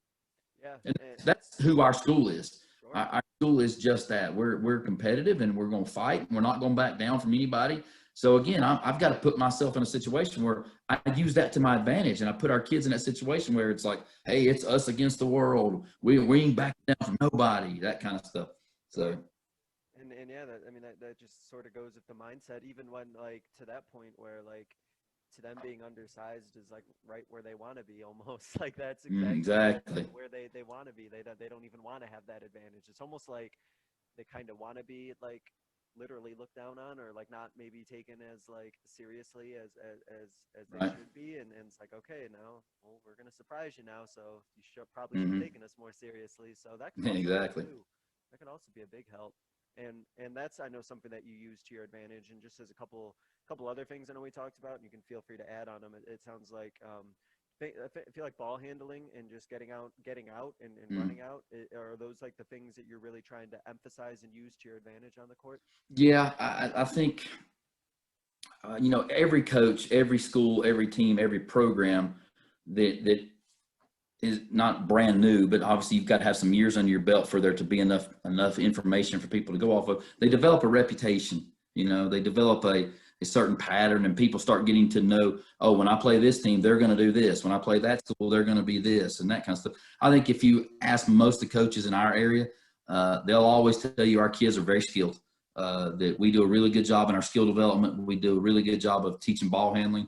yeah, and that's who our school is. Sure. Our school is just that. We're competitive and we're going to fight and we're not going to back down from anybody. So again, I've got to put myself in a situation where I use that to my advantage, and I put our kids in that situation where it's like, hey, it's us against the world. We ain't backing down from nobody. That kind of stuff. So. And yeah, that just sort of goes with the mindset, even when, like, to that point where, like, to them being undersized is like right where they want to be almost. Like that's exactly where they want to be. They don't even want to have that advantage. It's almost like they kind of want to be like literally looked down on, or like not maybe taken as like seriously as they Right. should be. And it's like, okay, now, well, we're going to surprise you now. So you probably should have taken us more seriously. So that can Exactly. that can also be a big help. And that's, I know, something that you use to your advantage. And just as a couple other things I know we talked about, and you can feel free to add on them. It sounds like I feel like ball handling and just getting out and running out are those like the things that you're really trying to emphasize and use to your advantage on the court? Yeah, I think you know, every coach, every school, every team, every program that is not brand new, but obviously you've got to have some years under your belt for there to be enough information for people to go off of. They develop a reputation, you know, they develop a certain pattern, and people start getting to know, oh, when I play this team, they're going to do this. When I play that school, they're going to be this, and that kind of stuff. I think if you ask most of the coaches in our area, they'll always tell you our kids are very skilled, that we do a really good job in our skill development. We do a really good job of teaching ball handling.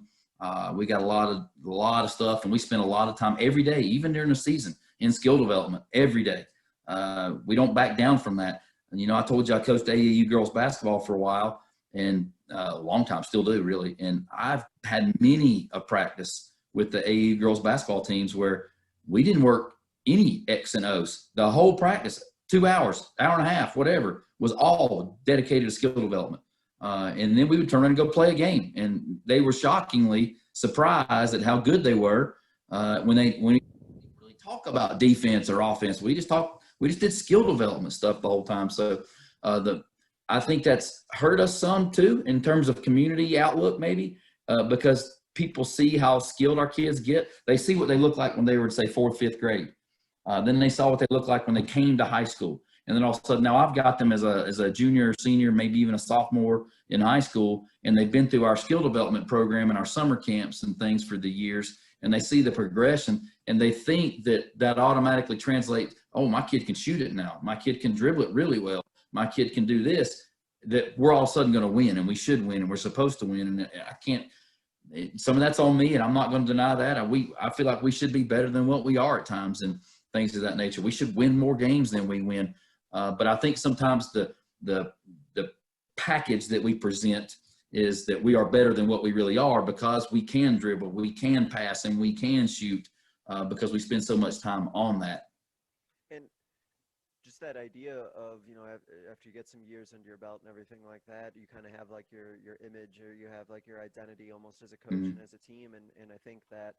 We got a lot of stuff, and we spend a lot of time every day, even during the season, in skill development every day. We don't back down from that. And, you know, I told you I coached AAU girls basketball for a while, and a long time, still do really. And I've had many a practice with the AAU girls basketball teams where we didn't work any X and O's. The whole practice, 2 hours, hour and a half, whatever, was all dedicated to skill development. And then we would turn around and go play a game, and they were shockingly surprised at how good they were when we really talk about defense or offense. We just did skill development stuff the whole time. So I think that's hurt us some too in terms of community outlook, maybe because people see how skilled our kids get. They see what they look like when they were, say, 4th, 5th grade. Then they saw what they looked like when they came to high school. And then all of a sudden, now I've got them as a junior, senior, maybe even a sophomore in high school, and they've been through our skill development program and our summer camps and things for the years, and they see the progression, and they think that automatically translates, oh, my kid can shoot it now. My kid can dribble it really well. My kid can do this, that we're all of a sudden going to win, and we should win, and we're supposed to win. And I can't – some of that's on me, and I'm not going to deny that. I feel like we should be better than what we are at times and things of that nature. We should win more games than we win. But I think sometimes the package that we present is that we are better than what we really are because we can dribble, we can pass, and we can shoot because we spend so much time on that. And just that idea of, after you get some years under your belt and everything like that, you kind of have like your image, or you have like your identity almost as a coach and as a team. And I think that,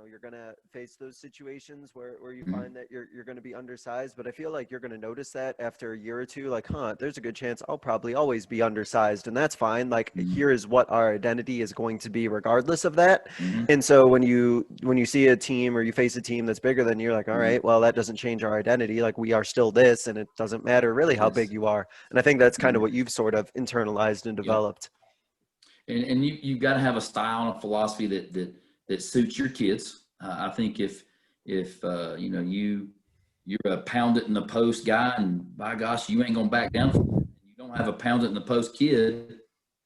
you're going to face those situations where you find that you're going to be undersized, but I feel like you're going to notice that after a year or two, like, there's a good chance I'll probably always be undersized, and that's fine. Like, here is what our identity is going to be regardless of that. And so when you see a team, or you face a team that's bigger than you, you're like, all right, well, that doesn't change our identity. Like, we are still this, and it doesn't matter really how big you are. And I think that's kind of what you've sort of internalized and developed. And you've got to have a style and a philosophy that suits your kids. I think if you're a pound it in the post guy, and by gosh, you ain't gonna back down, and you don't have a pound it in the post kid,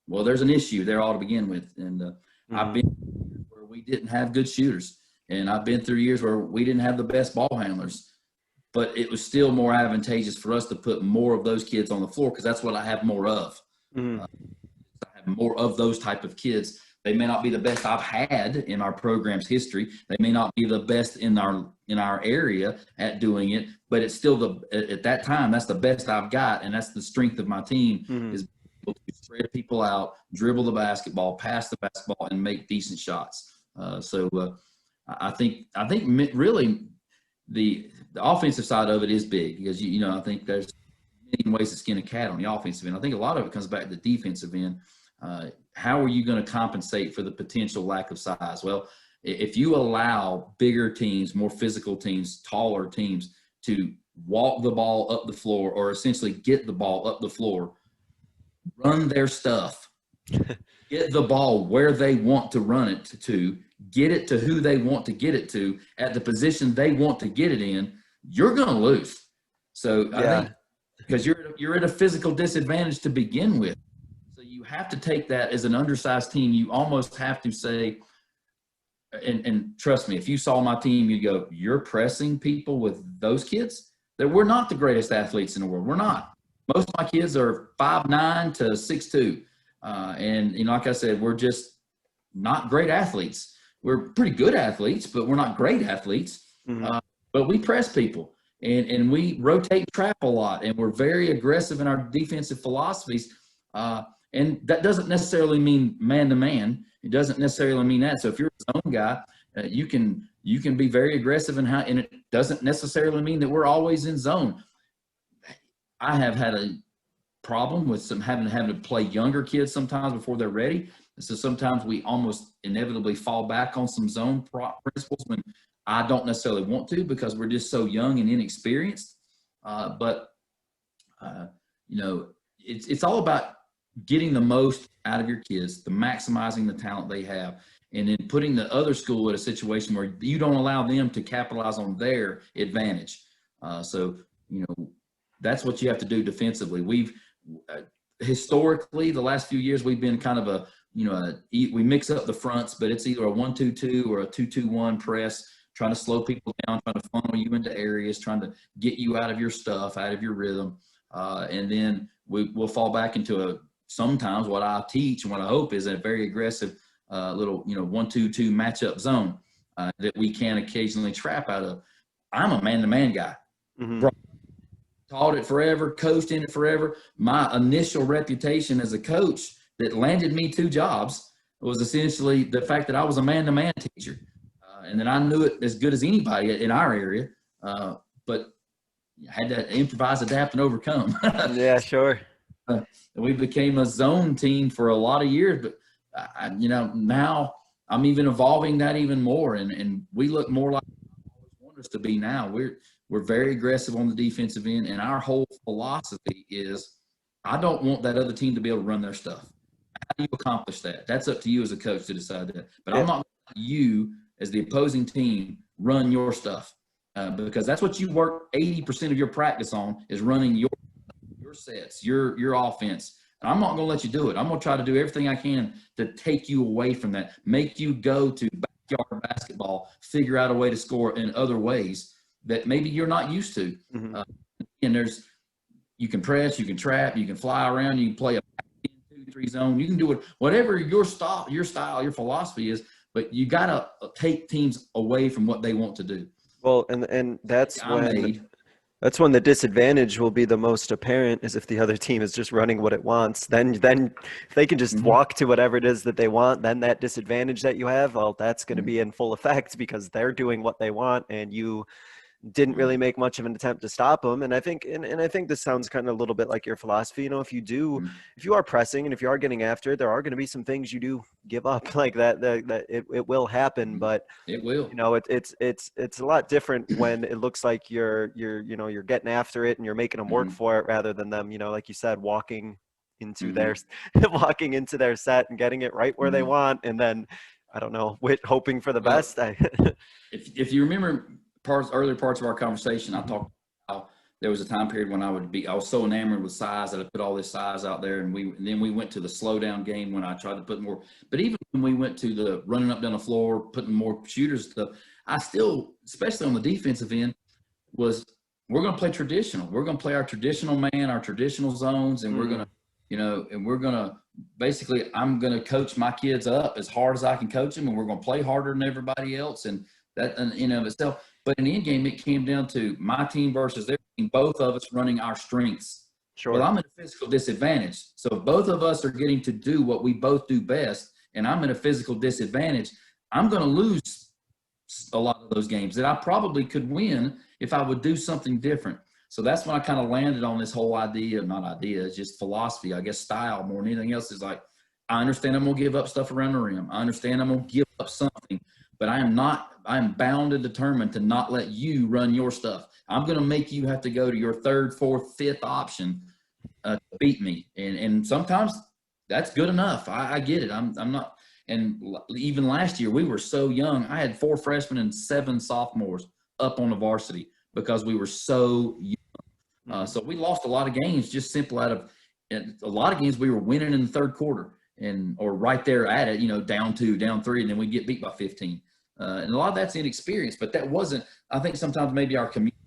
well, there's an issue there all to begin with. And I've been where we didn't have good shooters, and I've been through years where we didn't have the best ball handlers, but it was still more advantageous for us to put more of those kids on the floor, because that's what I have more of. I have more of those type of kids. They may not be the best I've had in our program's history. They may not be the best in our area at doing it, but it's still at that time, that's the best I've got. And that's the strength of my team, is able to spread people out, dribble the basketball, pass the basketball, and make decent shots. I think really the offensive side of it is big, because, I think there's many ways to skin a cat on the offensive end. I think a lot of it comes back to the defensive end. How are you going to compensate for the potential lack of size? Well, if you allow bigger teams, more physical teams, taller teams to walk the ball up the floor, or essentially get the ball up the floor, run their stuff, get the ball where they want to run it to, get it to who they want to get it to, at the position they want to get it in, you're going to lose. So I think, because you're at a physical disadvantage to begin with. You have to take that as an undersized team. You almost have to say, and trust me, if you saw my team, you'd go, you're pressing people with those kids? That we're not the greatest athletes in the world. We're not. Most of my kids are 5'9" to 6'2". And like I said, we're just not great athletes. We're pretty good athletes, but we're not great athletes. But we press people, and we rotate and trap a lot, and we're very aggressive in our defensive philosophies. And that doesn't necessarily mean man-to-man. It doesn't necessarily mean that. So if you're a zone guy, you can be very aggressive and it doesn't necessarily mean that we're always in zone. I have had a problem with having to play younger kids sometimes before they're ready. And so sometimes we almost inevitably fall back on some zone principles when I don't necessarily want to, because we're just so young and inexperienced. It's all about getting the most out of your kids, maximizing the talent they have, and then putting the other school at a situation where you don't allow them to capitalize on their advantage. That's what you have to do defensively. We've historically, the last few years, we've been kind of we mix up the fronts, but it's either a 1-2-2 or a 2-2-1 press, trying to slow people down, trying to funnel you into areas, trying to get you out of your stuff, out of your rhythm. And then we'll fall back into sometimes what I teach and what I hope is a very aggressive little 1-2-2 matchup zone that we can occasionally trap out of. I'm a man-to-man guy. Taught it forever, coached in it forever. My initial reputation as a coach that landed me 2 jobs was essentially the fact that I was a man-to-man teacher, and that I knew it as good as anybody in our area, but I had to improvise, adapt, and overcome. Yeah, sure. We became a zone team for a lot of years, but now I'm even evolving that even more, and we look more like I always want us to be now. We're very aggressive on the defensive end, and our whole philosophy is I don't want that other team to be able to run their stuff. How do you accomplish that? That's up to you as a coach to decide that. But I'm not going to let you, as the opposing team, run your stuff, because that's what you work 80% of your practice on, is running your sets, your offense. And I'm not going to let you do it. I'm going to try to do everything I can to take you away from that, make you go to backyard basketball, figure out a way to score in other ways that maybe you're not used to. And you can press, you can trap, you can fly around, you can play a 2-3 zone, you can do it, whatever your style, your philosophy is, but you got to take teams away from what they want to do. Well, and that's That's when the disadvantage will be the most apparent, is if the other team is just running what it wants. Then if they can just Mm-hmm. walk to whatever it is that they want, then that disadvantage that you have, well, that's going to Mm-hmm. be in full effect because they're doing what they want and you didn't Mm-hmm. really make much of an attempt to stop them. And I think this sounds kind of a little bit like your philosophy. You know, if you are pressing and if you are getting after it, there are going to be some things you do give up like that it will happen. Mm-hmm. But It will. you know, it's a lot different when it looks like you're getting after it and you're making them work Mm-hmm. for it rather than them, you know, like you said, walking into Mm-hmm. their walking into their set and getting it right where they Mm-hmm. want, and then I don't know, hoping for the Well, best. if you remember earlier parts of our conversation, I Mhm. talked about how there was a time period when I was so enamored with size that I put all this size out there, and then we went to the slow down game when I tried to put more. But even when we went to the running up down the floor, putting more shooters stuff, I still, especially on the defensive end, was we're going to play traditional. We're going to play our traditional man, our traditional zones, and we're going to, Mm, and we're going to basically, I'm going to coach my kids up as hard as I can coach them, and we're going to play harder than everybody else. And that, in and of itself. But in the end game, it came down to my team versus their team, both of us running our strengths. Well, sure. I'm at a physical disadvantage. So if both of us are getting to do what we both do best, and I'm at a physical disadvantage, I'm going to lose a lot of those games that I probably could win if I would do something different. So that's when I kind of landed on this whole idea, not idea, it's just philosophy, I guess style more than anything else is like, I understand I'm going to give up stuff around the rim. I understand I'm going to give up something, but I'm bound and determined to not let you run your stuff. I'm going to make you have to go to your third, fourth, fifth option to beat me. And sometimes that's good enough. I get it. I'm not. And even last year, we were so young. I had 4 freshmen and 7 sophomores up on the varsity because we were so young. Mhm. So we lost a lot of games just simple out of and a lot of games we were winning in the third quarter or right there at it, down 2, down 3, and then we get beat by 15. And a lot of that's inexperience, but that wasn't. I think sometimes maybe our community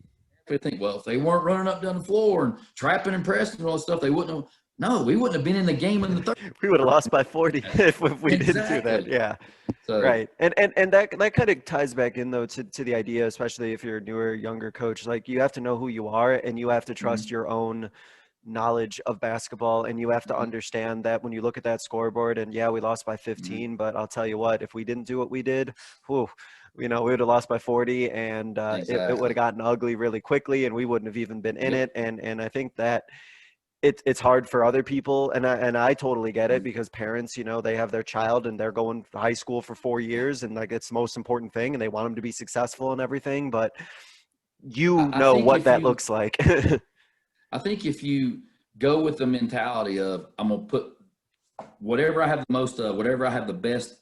would think, well, if they weren't running up down the floor and trapping and pressing and all that stuff, they wouldn't have. No, we wouldn't have been in the game in the third. We would have lost by 40 if we didn't do that. Exactly. Yeah. So. Right. And that kind of ties back in though to the idea, especially if you're a newer, younger coach, like you have to know who you are and you have to trust Mhm, your own knowledge of basketball, and you have to mhm, understand that when you look at that scoreboard and yeah, we lost by mhm. 15, but I'll tell you what, if we didn't do what we did, whew, you know, we would have lost by 40, and it would have Exactly. gotten ugly really quickly and we wouldn't have even been in Yep. it. And I think that it's hard for other people, and I totally get it Mhm. because parents, you know, they have their child and they're going to high school for 4 years and like it's the most important thing and they want them to be successful and everything, but you I know think what if that you looks like. I think if you go with the mentality of I'm gonna put whatever I have the most of, whatever I have the best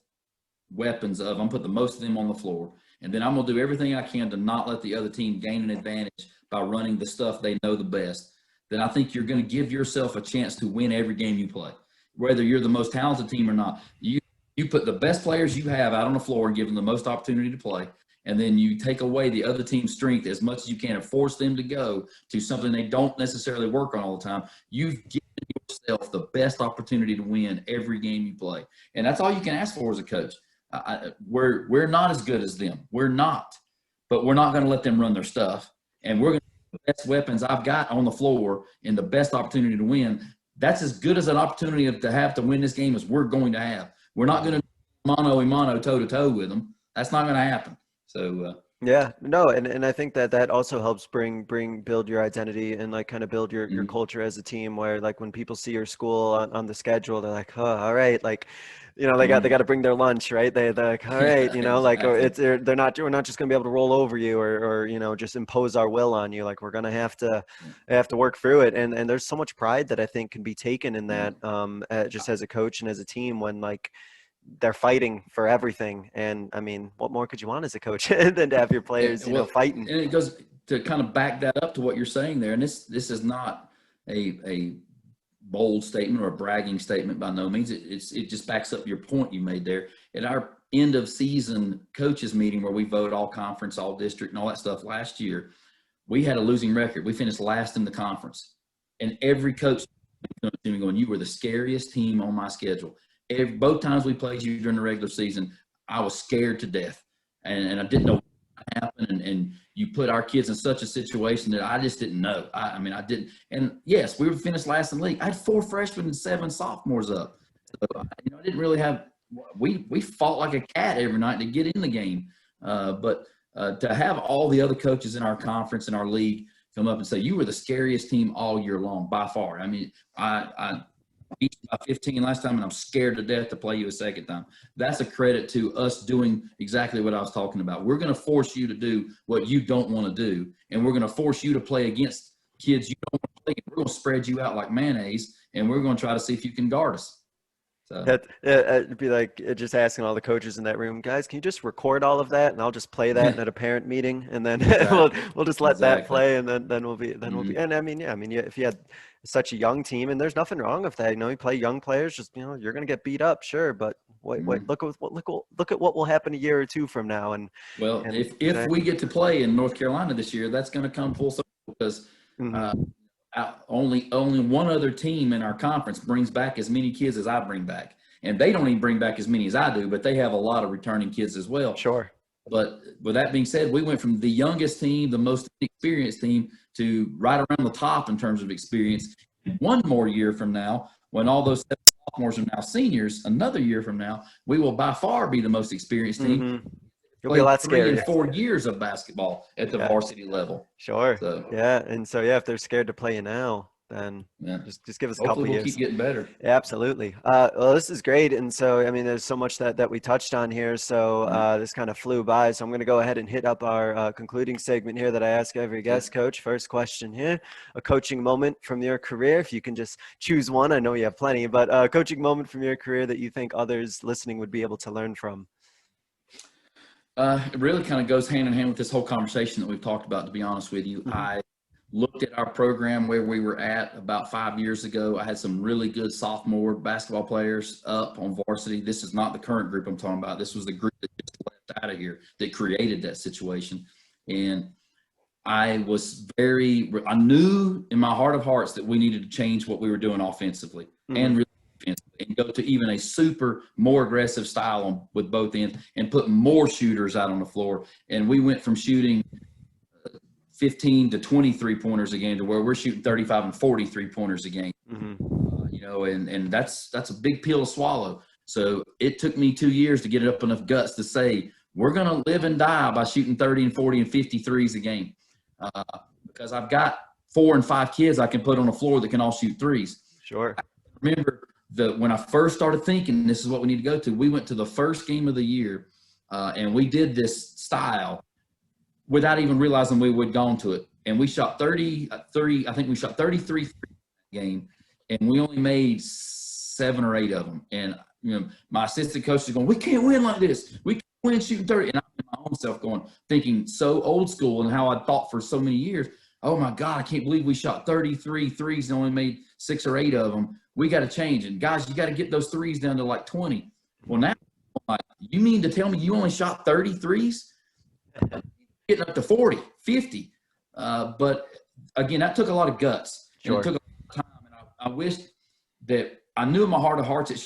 weapons of, I'm put the most of them on the floor, and then I'm gonna do everything I can to not let the other team gain an advantage by running the stuff they know the best. Then I think you're gonna give yourself a chance to win every game you play, whether you're the most talented team or not. You put the best players you have out on the floor and give them the most opportunity to play, and then you take away the other team's strength as much as you can and force them to go to something they don't necessarily work on all the time. You've given yourself the best opportunity to win every game you play, and that's all you can ask for as a coach. We're not as good as them. We're not, but we're not going to let them run their stuff, and we're going to the best weapons I've got on the floor and the best opportunity to win. That's as good as an opportunity to have to win this game as we're going to have. We're not going to mano a mano, toe to toe with them. That's not going to happen. So, Yeah, no, and I think that that also helps build your identity and like kind of build your mm, culture as a team, where like when people see your school on the schedule, they're like, oh, all right, like, you know, they mm, got to bring their lunch, right? They're like, all right, yeah, you know, like, or exactly. they're not, we're not just gonna be able to roll over you or you know, just impose our will on you. Like we're gonna Yeah, have to work through it, and there's so much pride that I think can be taken in yeah. that, just as a coach and as a team when like they're fighting for everything. And I mean, what more could you want as a coach than to have your Yeah, players, you know, well, fighting? and it goes to kind of back that up to what you're saying there. And this is not a bold statement or a bragging statement by no means. It just backs up your point you made there. At our end of season coaches meeting where we vote all conference, all district, and all that stuff last year, we had a losing record. We finished last in the conference, and every coach going, "You were the scariest team on my schedule." Both times we played you during the regular season, I was scared to death, and I didn't know. to happen, and you put our kids in such a situation that I just didn't know. I mean, I didn't. And yes, we were finished last in the league. I had 4 freshmen and 7 sophomores up. So, I didn't really have – we fought like a cat every night to get in the game. But to have all the other coaches in our conference and our league come up and say, you were the scariest team all year long by far. I mean, I beat you by 15 last time, and I'm scared to death to play you a second time. That's a credit to us doing exactly what I was talking about. We're going to force you to do what you don't want to do, and we're going to force you to play against kids you don't want to play. We're going to spread you out like mayonnaise, and we're going to try to see if you can guard us. So. It'd be like just asking all the coaches in that room, guys, can you just record all of that, and I'll just play that at a parent meeting, and then we'll just let that play, and then we'll be. And I mean, if you had such a young team, and there's nothing wrong with that, you play young players, just you're gonna get beat up, sure, but wait, look at what will happen a year or two from now, if we get to play in North Carolina this year, that's going to come full circle because. Only one other team in our conference brings back as many kids as I bring back. And they don't even bring back as many as I do, but they have a lot of returning kids as well. Sure. But with that being said, we went from the youngest team, the most experienced team, to right around the top in terms of experience. And one more year from now, when all those sophomores are now seniors, another year from now, we will by far be the most experienced team. You'll be a lot scarier. 3 and 4 years of basketball at the varsity level. Sure. So, if they're scared to play you now, then just give us a couple we'll years. Keep getting better. Yeah, absolutely. Well, this is great. And so, I mean, there's so much that we touched on here. So this kind of flew by. So I'm going to go ahead and hit up our concluding segment here that I ask every guest coach. First question here, a coaching moment from your career. If you can just choose one, I know you have plenty, but a coaching moment from your career that you think others listening would be able to learn from. It really kind of goes hand in hand with this whole conversation that we've talked about, to be honest with you. I looked at our program where we were at about 5 years ago. I had some really good sophomore basketball players up on varsity. This is not the current group I'm talking about. This was the group that just left out of here that created that situation. And I knew in my heart of hearts that we needed to change what we were doing offensively and really and go to even a more aggressive style with both ends and put more shooters out on the floor. And we went from shooting 15 to 23 pointers a game to where we're shooting 35 and 43 pointers a game. And that's a big pill to swallow. So it took me 2 years to get up enough guts to say, we're going to live and die by shooting 30 and 40 and 53s a game. Because I've got 4 and 5 kids I can put on the floor that can all shoot threes. Sure. I remember when I first started thinking this is what we need to go to, we went to the first game of the year and we did this style without even realizing we would gone to it. And we shot 33 game, and we only made 7 or 8 of them. And my assistant coach is going, we can't win like this. We can't win shooting 30. And I'm in my own self thinking so old school and how I thought for so many years, oh my God, I can't believe we shot 33 threes and only made 6 or 8 of them. We got to change it. Guys, you got to get those threes down to like 20. Well, now, you mean to tell me you only shot 30 threes? Getting up to 40, 50. But, again, that took a lot of guts. Sure. It took a lot of time. And I wished that I knew in my heart of hearts it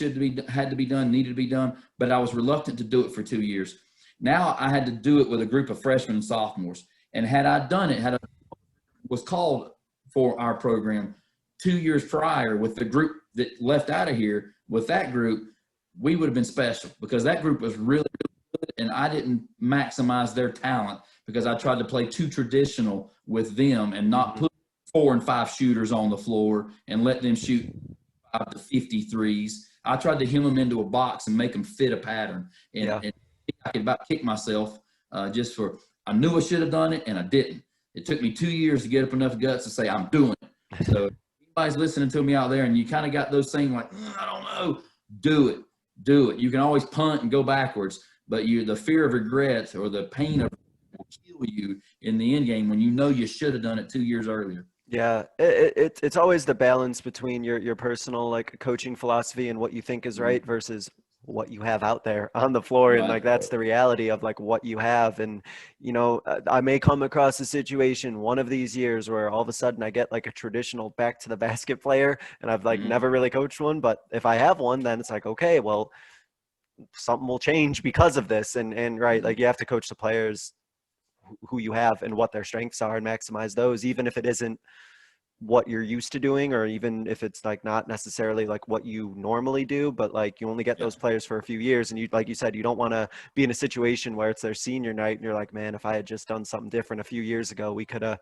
had to be done, needed to be done, but I was reluctant to do it for 2 years. Now I had to do it with a group of freshmen and sophomores. And had I done it, was called for our program 2 years prior with the group that left out of here, with that group, we would have been special because that group was really, really good, and I didn't maximize their talent because I tried to play too traditional with them and not put 4 and 5 shooters on the floor and let them shoot 5 to 53s. I tried to hem them into a box and make them fit a pattern. And I could about kick myself I knew I should have done it, and I didn't. It took me 2 years to get up enough guts to say I'm doing it. So if anybody's listening to me out there and you kind of got those things like, I don't know, do it. You can always punt and go backwards, but the fear of regret or the pain of will kill you in the end game when you know you should have done it 2 years earlier. Yeah, it's always the balance between your personal like coaching philosophy and what you think is right versus what you have out there on the floor. And like, that's the reality of like what you have. And, I may come across a situation one of these years where all of a sudden I get like a traditional back to the basket player and I've like never really coached one, but if I have one, then it's like, okay, well, something will change because of this. And right. Like you have to coach the players who you have and what their strengths are and maximize those, even if it isn't what you're used to doing, or even if it's like not necessarily like what you normally do, but like you only get those players for a few years. And you, like you said, you don't want to be in a situation where it's their senior night and you're like, man, if I had just done something different a few years ago, we could have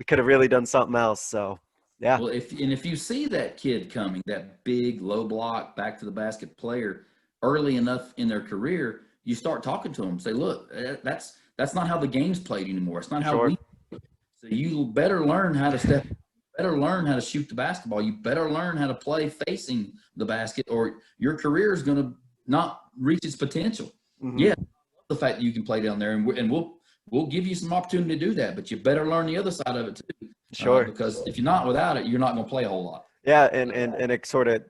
really done something else. So yeah. Well, if you see that kid coming, that big low block back to the basket player early enough in their career, you start talking to them. Say, look, that's not how the game's played anymore. It's not how we. So you better learn how to step. Better learn how to shoot the basketball. You better learn how to play facing the basket, or your career is going to not reach its potential. Yeah, the fact that you can play down there, and we'll give you some opportunity to do that, but you better learn the other side of it too. Sure. Because if you're not without it, you're not going to play a whole lot. Yeah, and it sort of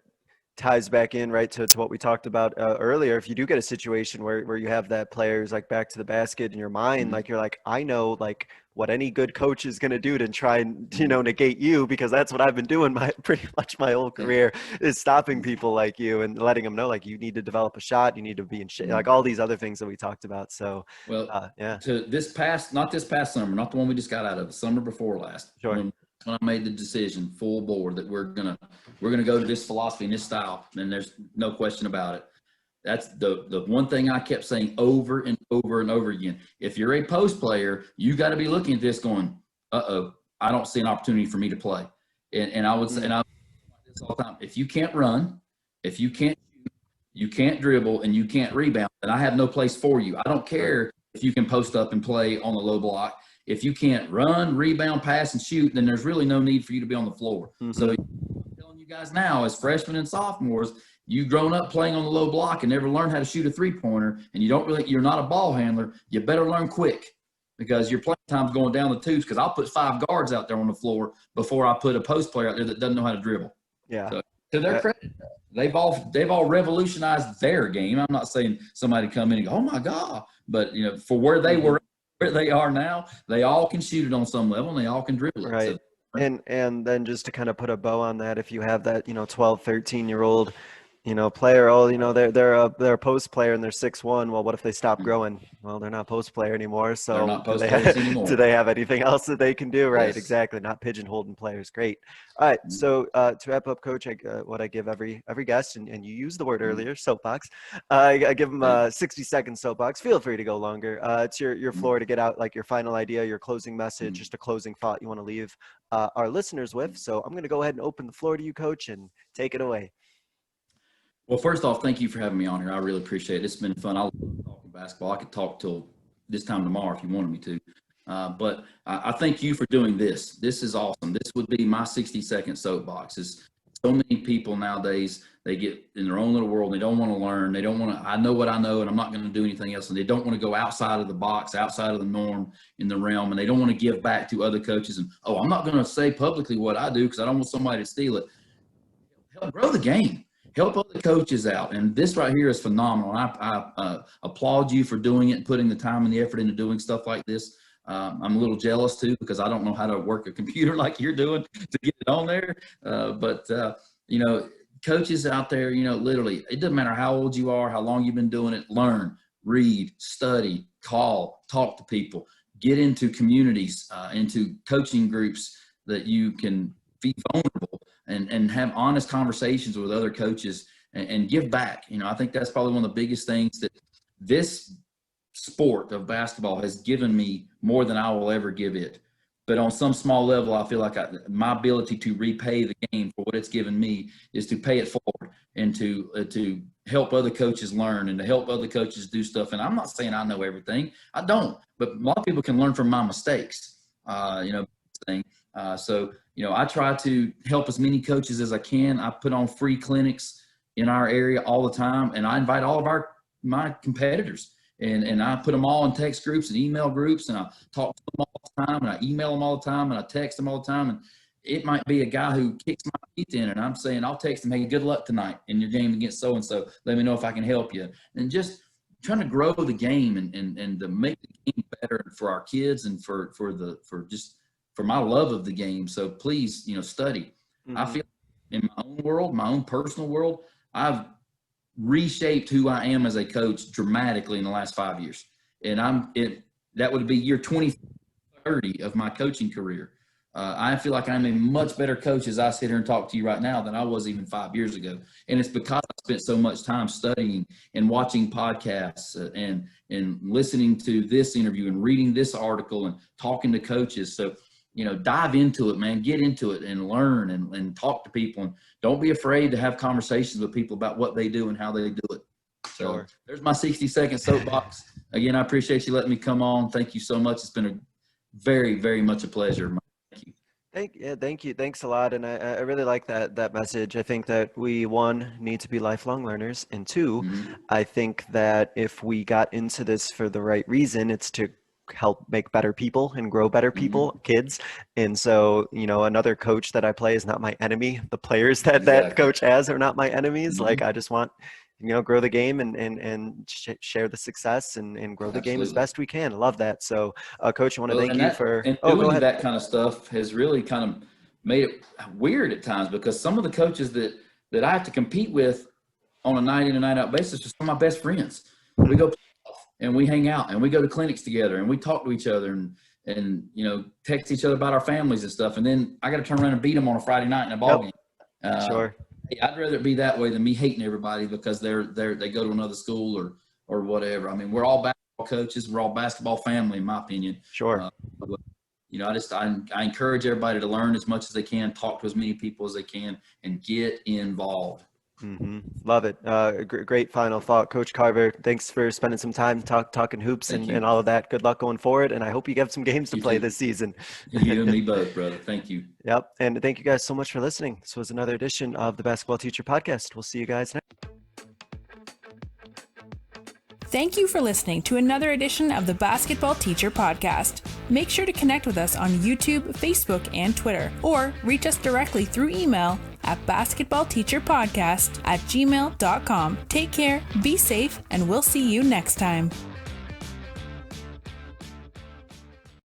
ties back in right to what we talked about earlier. If you do get a situation where you have that player's like back to the basket in your mind, like you're like, I know like what any good coach is going to do to try and, you know, negate you, because that's what I've been doing pretty much my whole career, is stopping people like you and letting them know like you need to develop a shot, you need to be in shape, like all these other things that we talked about. So well, yeah. To not this past summer, not the one we just got out of, the summer before last. Sure. When I made the decision full bore that we're gonna go to this philosophy and this style, and there's no question about it. That's the one thing I kept saying over and over and over again. If you're a post player, you got to be looking at this going, uh-oh, I don't see an opportunity for me to play. And I would say, and I this all the time, if you can't run, if you can't shoot, you can't dribble, and you can't rebound, then I have no place for you. I don't care if you can post up and play on the low block. If you can't run, rebound, pass, and shoot, then there's really no need for you to be on the floor. So I'm telling you guys now, as freshmen and sophomores, you've grown up playing on the low block and never learned how to shoot a three-pointer, and you're not a ball handler, you better learn quick, because your playing time's going down the tubes, because I'll put 5 guards out there on the floor before I put a post player out there that doesn't know how to dribble. Yeah. So, to their credit, they've all revolutionized their game. I'm not saying somebody come in and go, oh my God, but you know, for where they were, where they are now, they all can shoot it on some level, and they all can dribble it. Right. So, and then just to kind of put a bow on that, if you have that, you know, 12, 13-year-old, you know, player, you know, they're a post player and they're 6'1". Well, what if they stop growing? Well, they're not post player anymore. So they're not post players anymore. Do they have anything else that they can do? Right. Yes. Exactly. Not pigeonholed players. Great. All right. So to wrap up, Coach, what I give every guest, and you used the word earlier, soapbox. I give them a 60-second soapbox. Feel free to go longer. It's your floor to get out like your final idea, your closing message, just a closing thought you want to leave our listeners with. So I'm going to go ahead and open the floor to you, Coach, and take it away. Well, first off, thank you for having me on here. I really appreciate it. It's been fun. I love talking basketball. I could talk till this time tomorrow if you wanted me to. But I thank you for doing this. This is awesome. This would be my 60-second soapbox. Is so many people nowadays, they get in their own little world. They don't want to learn. They don't want to, I know what I know, and I'm not going to do anything else. And they don't want to go outside of the box, outside of the norm in the realm. And they don't want to give back to other coaches. And, I'm not going to say publicly what I do because I don't want somebody to steal it. Help grow the game. Help other coaches out. And this right here is phenomenal. I applaud you for doing it and putting the time and the effort into doing stuff like this. I'm a little jealous too, because I don't know how to work a computer like you're doing to get it on there. But you know, coaches out there, you know, literally, it doesn't matter how old you are, how long you've been doing it, learn, read, study, call, talk to people, get into communities, into coaching groups that you can be vulnerable and have honest conversations with other coaches and give back. You know, I think that's probably one of the biggest things that this sport of basketball has given me more than I will ever give it. But on some small level, I feel like my ability to repay the game for what it's given me is to pay it forward and to help other coaches learn and to help other coaches do stuff. And I'm not saying I know everything. I don't. But a lot of people can learn from my mistakes, you know, thing. So, you know, I try to help as many coaches as I can. I put on free clinics in our area all the time, and I invite all of my competitors, and I put them all in text groups and email groups, and I talk to them all the time, and I email them all the time, and I text them all the time. And it might be a guy who kicks my teeth in, and I'm saying, I'll text him, hey, good luck tonight in your game against so-and-so. Let me know if I can help you. And just trying to grow the game and to make the game better for our kids and for my love of the game. So please, you know, study. I feel in my own world, my own personal world, I've reshaped who I am as a coach dramatically in the last 5 years. And that would be year 20, 30 of my coaching career. I feel like I'm a much better coach as I sit here and talk to you right now than I was even 5 years ago. And it's because I spent so much time studying and watching podcasts and listening to this interview and reading this article and talking to coaches. So, dive into it, man. Get into it and learn and talk to people. And don't be afraid to have conversations with people about what they do and how they do it. So Sure. There's my 60-second soapbox. Again, I appreciate you letting me come on. Thank you so much. It's been a very, very much a pleasure. Thank you. Thanks a lot. And I really like that message. I think that we, one, need to be lifelong learners. And two, I think that if we got into this for the right reason, it's to help make better people and grow better people, kids. And so, another coach that I play is not my enemy. The players that coach has are not my enemies. Like, I just want, grow the game and share the success and grow the game as best we can. I love that. So, Coach, I want to thank you for doing that kind of stuff has really kind of made it weird at times, because some of the coaches that I have to compete with on a night in and night out basis are some of my best friends. We go and we hang out and we go to clinics together and we talk to each other and text each other about our families and stuff. And then I got to turn around and beat them on a Friday night in a ball game. Sure. I'd rather it be that way than me hating everybody because they go to another school or whatever. I mean, we're all basketball coaches. We're all basketball family, in my opinion. Sure. I encourage everybody to learn as much as they can, talk to as many people as they can, and get involved. Love it. Great final thought, Coach Carver. Thanks for spending some time talking hoops and all of that. Good luck going forward, and I hope you have some games to play this season. You and me both, brother. Thank you. Yep, and thank you guys so much for listening. This was another edition of the Basketball Teacher Podcast. We'll see you guys next. Thank you for listening to another edition of the Basketball Teacher Podcast. Make sure to connect with us on YouTube, Facebook, and Twitter, or reach us directly through email at basketballteacherpodcast@gmail.com. Take care, be safe, and we'll see you next time.